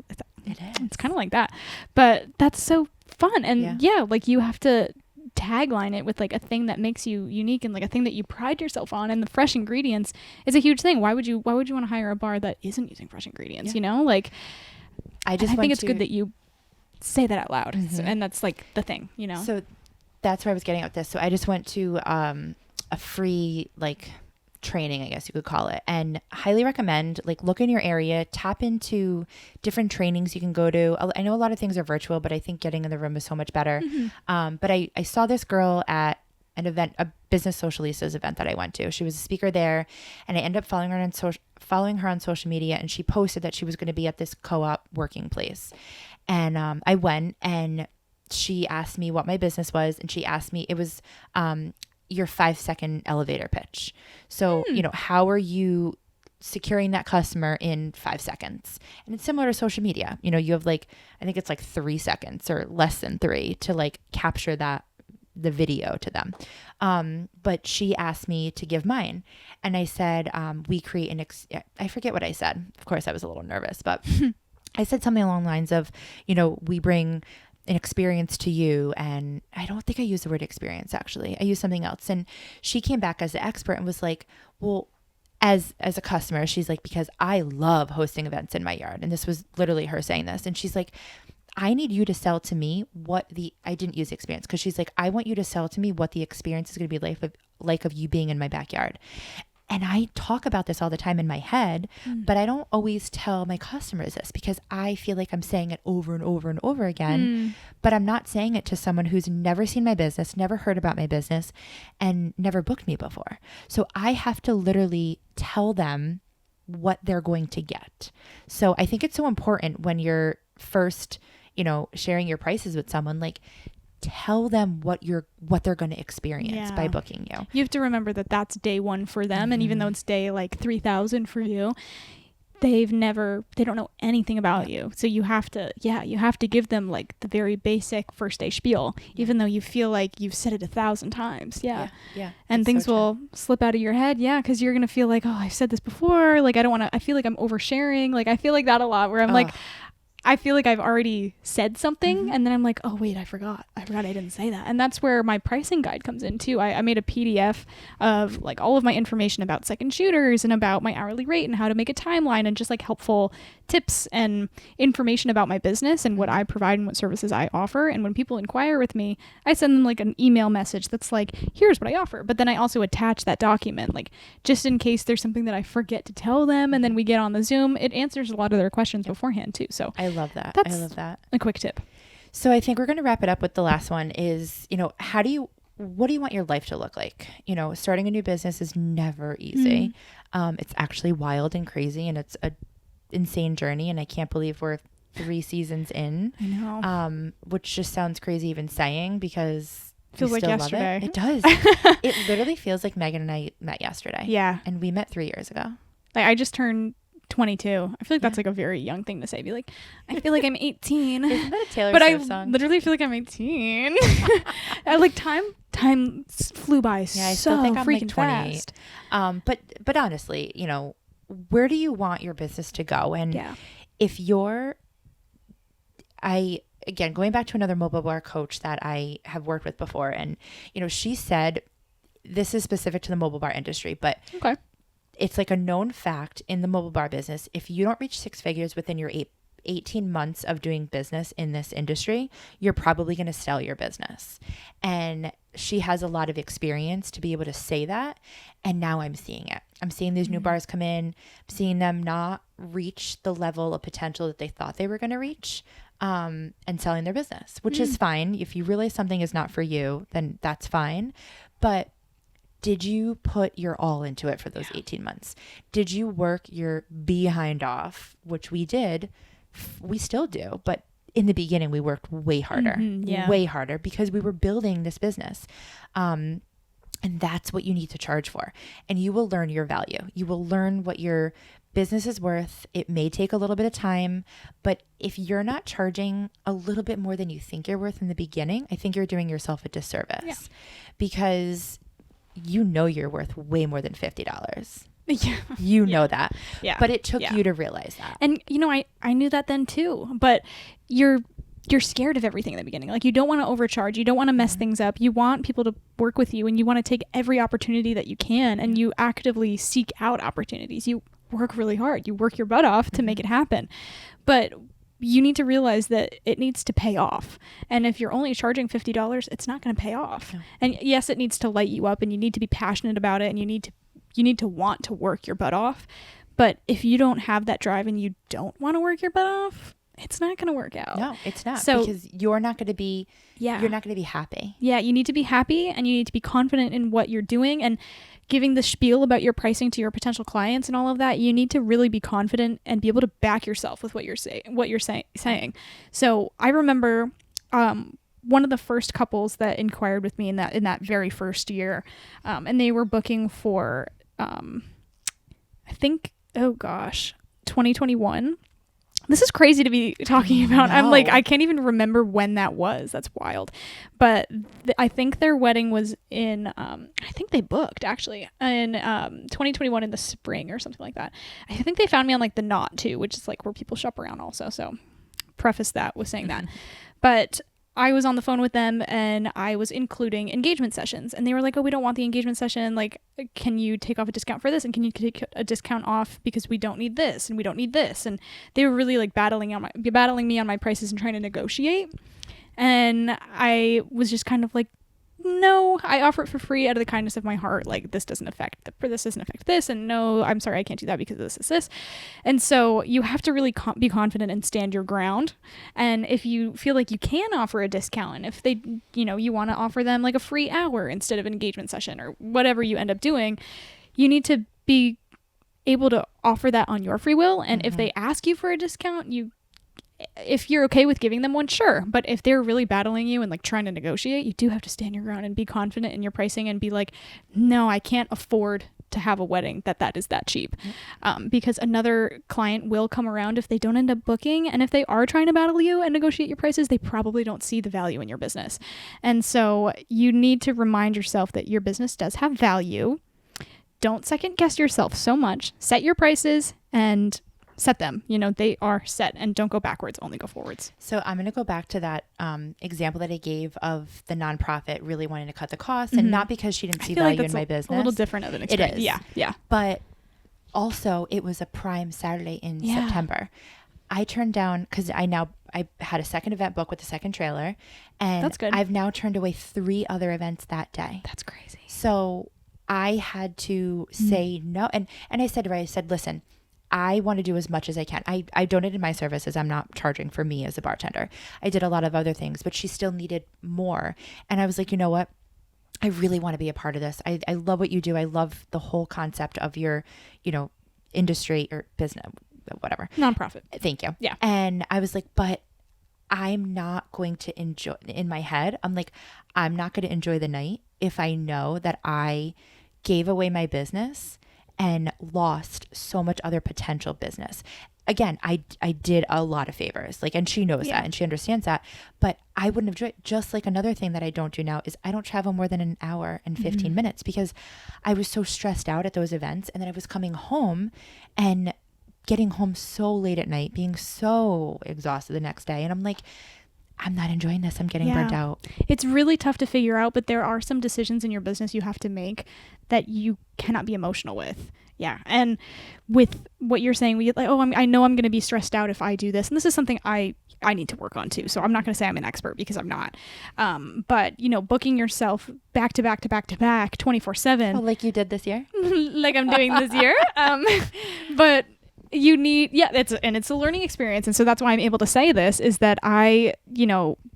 it's kind of like that, but that's so fun. And like you have to tagline it with like a thing that makes you unique and like a thing that you pride yourself on. And the fresh ingredients is a huge thing. Why would you want to hire a bar that isn't using fresh ingredients? Like I think it's good that you say that out loud. And that's like the thing, So that's where I was getting at this. So I just went to a free like training, I guess you could call it, and highly recommend like look in your area, tap into different trainings you can go to. I know a lot of things are virtual, but I think getting in the room is so much better. But I saw this girl at an event, a Business Socialistas event that I went to. She was a speaker there and I ended up following her on social media, and she posted that she was going to be at this co-op working place. And I went and she asked me what my business was, and she asked me, it was your 5-second elevator pitch. So, how are you securing that customer in 5 seconds? And it's similar to social media. You have like, I think it's like 3 seconds or less than 3 to like capture that the video to them. But she asked me to give mine. And I said, we create I forget what I said. Of course, I was a little nervous, but I said something along the lines of, we bring an experience to you. And I don't think I used the word experience, actually. I used something else. And she came back as the expert and was like, well, as a customer, she's like, because I love hosting events in my yard. And this was literally her saying this. And she's like, I need you to sell to me I didn't use experience, because she's like, I want you to sell to me what the experience is going to be like of you being in my backyard. And I talk about this all the time in my head, but I don't always tell my customers this, because I feel like I'm saying it over and over and over again, but I'm not saying it to someone who's never seen my business, never heard about my business, and never booked me before. So I have to literally tell them what they're going to get. So I think it's so important when you're first, sharing your prices with someone, like, tell them what they're going to experience by booking you. You have to remember that that's day one for them. And even though it's day like 3,000 for you, they don't know anything about you. So you have to give them like the very basic first day spiel, even though you feel like you've said it 1,000 times. Yeah. And things will slip out of your head. Yeah. Cause you're going to feel like, oh, I've said this before. Like, I feel like I'm oversharing. Like, I feel like that a lot, where I'm like, I feel like I've already said something, and then I'm like, oh wait, I forgot I didn't say that. And that's where my pricing guide comes in too. I made a PDF of like all of my information about second shooters and about my hourly rate and how to make a timeline, and just like helpful tips and information about my business and what I provide and what services I offer. And when people inquire with me, I send them like an email message that's like, here's what I offer. But then I also attach that document, like, just in case there's something that I forget to tell them, and then we get on the Zoom, it answers a lot of their questions beforehand too. So I love that. That's I love that. A quick tip. So I think we're going to wrap it up with the last one is, what do you want your life to look like? Starting a new business is never easy. It's actually wild and crazy, and it's a insane journey. And I can't believe we're 3 seasons in. I know. Which just sounds crazy even saying, because feels like yesterday. It does. It literally feels like Meghan and I met yesterday. Yeah. And we met 3 years ago. Like, I just turned 22. I feel like that's like a very young thing to say. Be like, I feel like I'm 18. Isn't that a Taylor but Swift I song? Literally feel like I'm 18. I like time flew by so I still think I'm freaking like 28. Fast. But honestly, where do you want your business to go? And if again, going back to another mobile bar coach that I have worked with before, and she said, this is specific to the mobile bar industry, but okay, it's like a known fact in the mobile bar business, if you don't reach 6 figures within your 18 months of doing business in this industry, you're probably going to sell your business. And she has a lot of experience to be able to say that. And now I'm seeing it. I'm seeing these new bars come in, I'm seeing them not reach the level of potential that they thought they were going to reach, and selling their business, which is fine. If you realize something is not for you, then that's fine. But did you put your all into it for those 18 months? Did you work your behind off, which we did? We still do. But in the beginning, we worked way harder, way harder, because we were building this business. And that's what you need to charge for. And you will learn your value. You will learn what your business is worth. It may take a little bit of time, but if you're not charging a little bit more than you think you're worth in the beginning, I think you're doing yourself a disservice, because you're worth way more than $50. Yeah. You know that. Yeah. But it took you to realize that. And I knew that then too, but you're scared of everything in the beginning. Like, you don't want to overcharge, you don't want to mess things up. You want people to work with you, and you want to take every opportunity that you can, and you actively seek out opportunities. You work really hard. You work your butt off to make it happen. But you need to realize that it needs to pay off. And if you're only charging $50, it's not going to pay off. No. And yes, it needs to light you up, and you need to be passionate about it, and you need to want to work your butt off. But if you don't have that drive and you don't want to work your butt off, it's not going to work out. No, it's not. So, because you're not going to be happy. Yeah. You need to be happy, and you need to be confident in what you're doing, and giving the spiel about your pricing to your potential clients and all of that. You need to really be confident and be able to back yourself with what you're saying. So I remember, one of the first couples that inquired with me in that very first year, and they were booking for, I think, 2021. This is crazy to be talking about. I'm like, know. I can't even remember when that was. That's wild. But I think their wedding was in, I think they booked actually in 2021 in the spring or something like that. I think they found me on like the Knot too, which is like where people shop around also. So preface that with saying that. But I was on the phone with them and I was including engagement sessions, and they were like, oh, we don't want the engagement session. Like, can you take off a discount for this? And can you take a discount off because we don't need this and we don't need this? And they were really like battling me on my prices and trying to negotiate. And I was just kind of like, no, I offer it for free out of the kindness of my heart. Like, this doesn't affect this. And no, I'm sorry, I can't do that because this. And so you have to really be confident and stand your ground. And if you feel like you can offer a discount, and if they, you want to offer them like a free hour instead of an engagement session or whatever you end up doing, you need to be able to offer that on your free will. And if they ask you for a discount, if you're okay with giving them one, sure. But if they're really battling you and like trying to negotiate, you do have to stand your ground and be confident in your pricing and be like, no, I can't afford to have a wedding that is that cheap. Because another client will come around if they don't end up booking. And if they are trying to battle you and negotiate your prices, they probably don't see the value in your business. And so you need to remind yourself that your business does have value. Don't second guess yourself so much. Set your prices and set them. They are set, and don't go backwards, only go forwards. So I'm going to go back to that example that I gave of the nonprofit really wanting to cut the costs, and not because she didn't see value in my business. A little different of an experience. It is. Yeah. But also it was a prime Saturday in September. I turned down because I had a second event booked with a second trailer, and that's good. I've now turned away 3 other events that day. That's crazy. So I had to say no. And I said to her, I said, listen, I want to do as much as I can. I donated my services. I'm not charging for me as a bartender. I did a lot of other things, but she still needed more. And I was like, you know what? I really want to be a part of this. I love what you do. I love the whole concept of your, industry or business, whatever. Nonprofit. Thank you. Yeah. And I was like, but I'm not going to enjoy, in my head, I'm like, I'm not going to enjoy the night if I know that I gave away my business and lost so much other potential business. Again, I did a lot of favors, and she knows that and she understands that, but I wouldn't have enjoyed. Just like another thing that I don't do now is I don't travel more than an hour and 15 minutes because I was so stressed out at those events. And then I was coming home and getting home so late at night, being so exhausted the next day. And I'm like, I'm not enjoying this. I'm getting burnt out. It's really tough to figure out, but there are some decisions in your business you have to make that you cannot be emotional with. Yeah. And with what you're saying, we get like, I know I'm going to be stressed out if I do this. And this is something I need to work on too. So I'm not going to say I'm an expert because I'm not. But booking yourself back to back 24/7. Oh, like you did this year? Like I'm doing this year. But you need, it's a learning experience. And so that's why I'm able to say this is that I,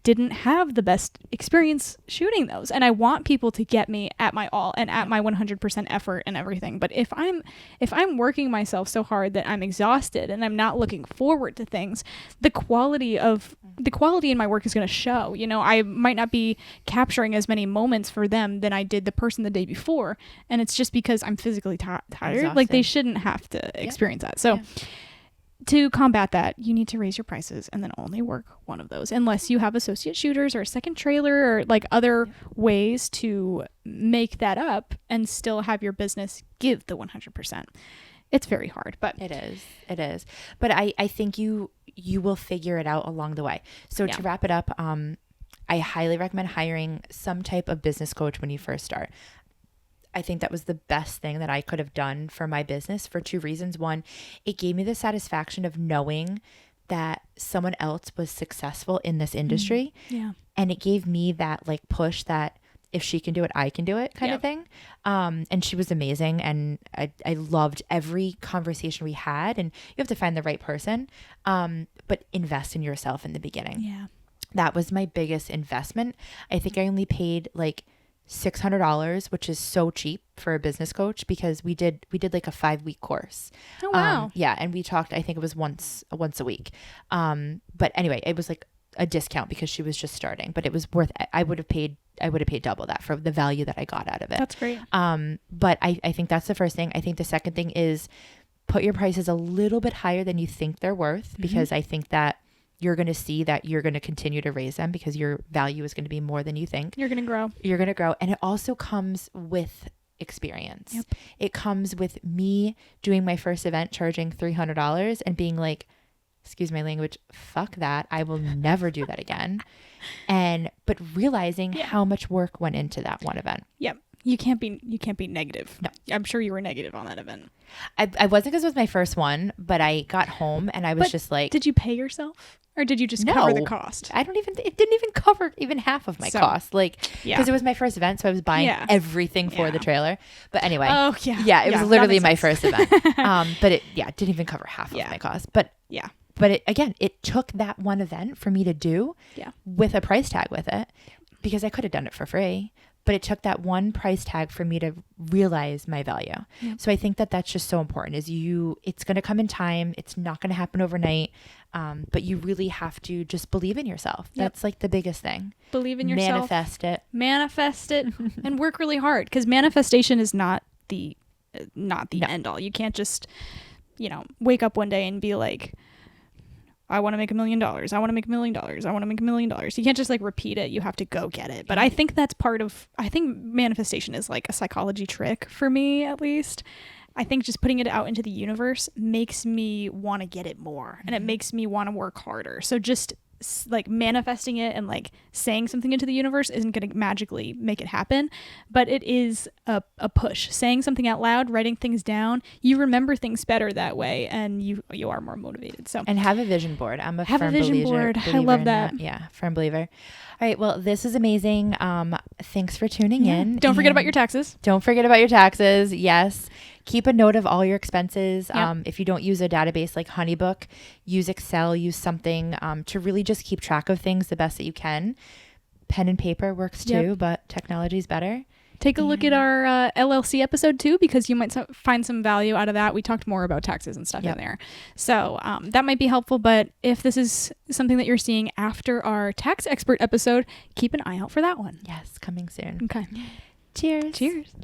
didn't have the best experience shooting those. And I want people to get me at my all and at my 100% effort and everything. But if I'm working myself so hard that I'm exhausted and I'm not looking forward to things, the quality in my work is going to show. I might not be capturing as many moments for them than I did the person the day before. And it's just because I'm physically tired. Exhausted. Like they shouldn't have to experience that. So to combat that, you need to raise your prices and then only work one of those unless you have associate shooters or a second trailer or like other ways to make that up and still have your business give the 100%. It's very hard, but it is. But I think you will figure it out along the way. So to wrap it up, I highly recommend hiring some type of business coach when you first start. I think that was the best thing that I could have done for my business for 2 reasons. One, it gave me the satisfaction of knowing that someone else was successful in this industry. Yeah. And it gave me that push that if she can do it, I can do it kind of thing. And she was amazing. And I loved every conversation we had. And you have to find the right person, but invest in yourself in the beginning. Yeah. That was my biggest investment. I think I only paid $600, which is so cheap for a business coach because we did like a 5-week course. Oh, wow. And we talked, I think it was once a week. But anyway, it was like a discount because she was just starting, but it was worth it. I would have paid double that for the value that I got out of it. That's great. But I think that's the first thing. I think the second thing is put your prices a little bit higher than you think they're worth, because I think that you're going to see that you're going to continue to raise them because your value is going to be more than you think. You're going to grow. You're going to grow. And it also comes with experience. Yep. It comes with me doing my first event, charging $300 and being like, excuse my language, fuck that. I will never do that again. But realizing how much work went into that one event. Yep. You can't be negative. No. I'm sure you were negative on that event. I wasn't, because it was my first one, but I got home and I was just like, did you pay yourself? Or did you just cover the cost? It didn't even cover even half of my cost. Because it was my first event. So I was buying everything for the trailer. But anyway. Oh, yeah. Yeah, it was literally my first event. But it didn't even cover half of my cost. But it took that one event for me to do with a price tag with it, because I could have done it for free. But it took that one price tag for me to realize my value. Yep. So I think that that's just so important, it's going to come in time. It's not going to happen overnight. But you really have to just believe in yourself. Yep. That's like the biggest thing. Believe in yourself. Manifest it and work really hard, because manifestation is not the end all. You can't just, wake up one day and be like, I want to make $1 million. I want to make $1 million. I want to make $1 million. You can't just repeat it. You have to go get it. But I think that's I think manifestation is like a psychology trick for me, at least. I think just putting it out into the universe makes me want to get it more, and it makes me want to work harder. So just manifesting it and saying something into the universe isn't going to magically make it happen, but it is a push. Saying something out loud, writing things down, you remember things better that way, and you are more motivated. So, and have a vision board. I'm a firm believer. I love that. Yeah, firm believer. All right, well, this is amazing. Thanks for tuning in. Don't forget about your taxes. Yes. Keep a note of all your expenses. Yep. If you don't use a database like Honeybook, use Excel, use something to really just keep track of things the best that you can. Pen and paper works too, but technology is better. Take a look at our LLC episode too, because you might find some value out of that. We talked more about taxes and stuff in there. So that might be helpful. But if this is something that you're seeing after our tax expert episode, keep an eye out for that one. Yes, coming soon. Okay. Cheers. Cheers.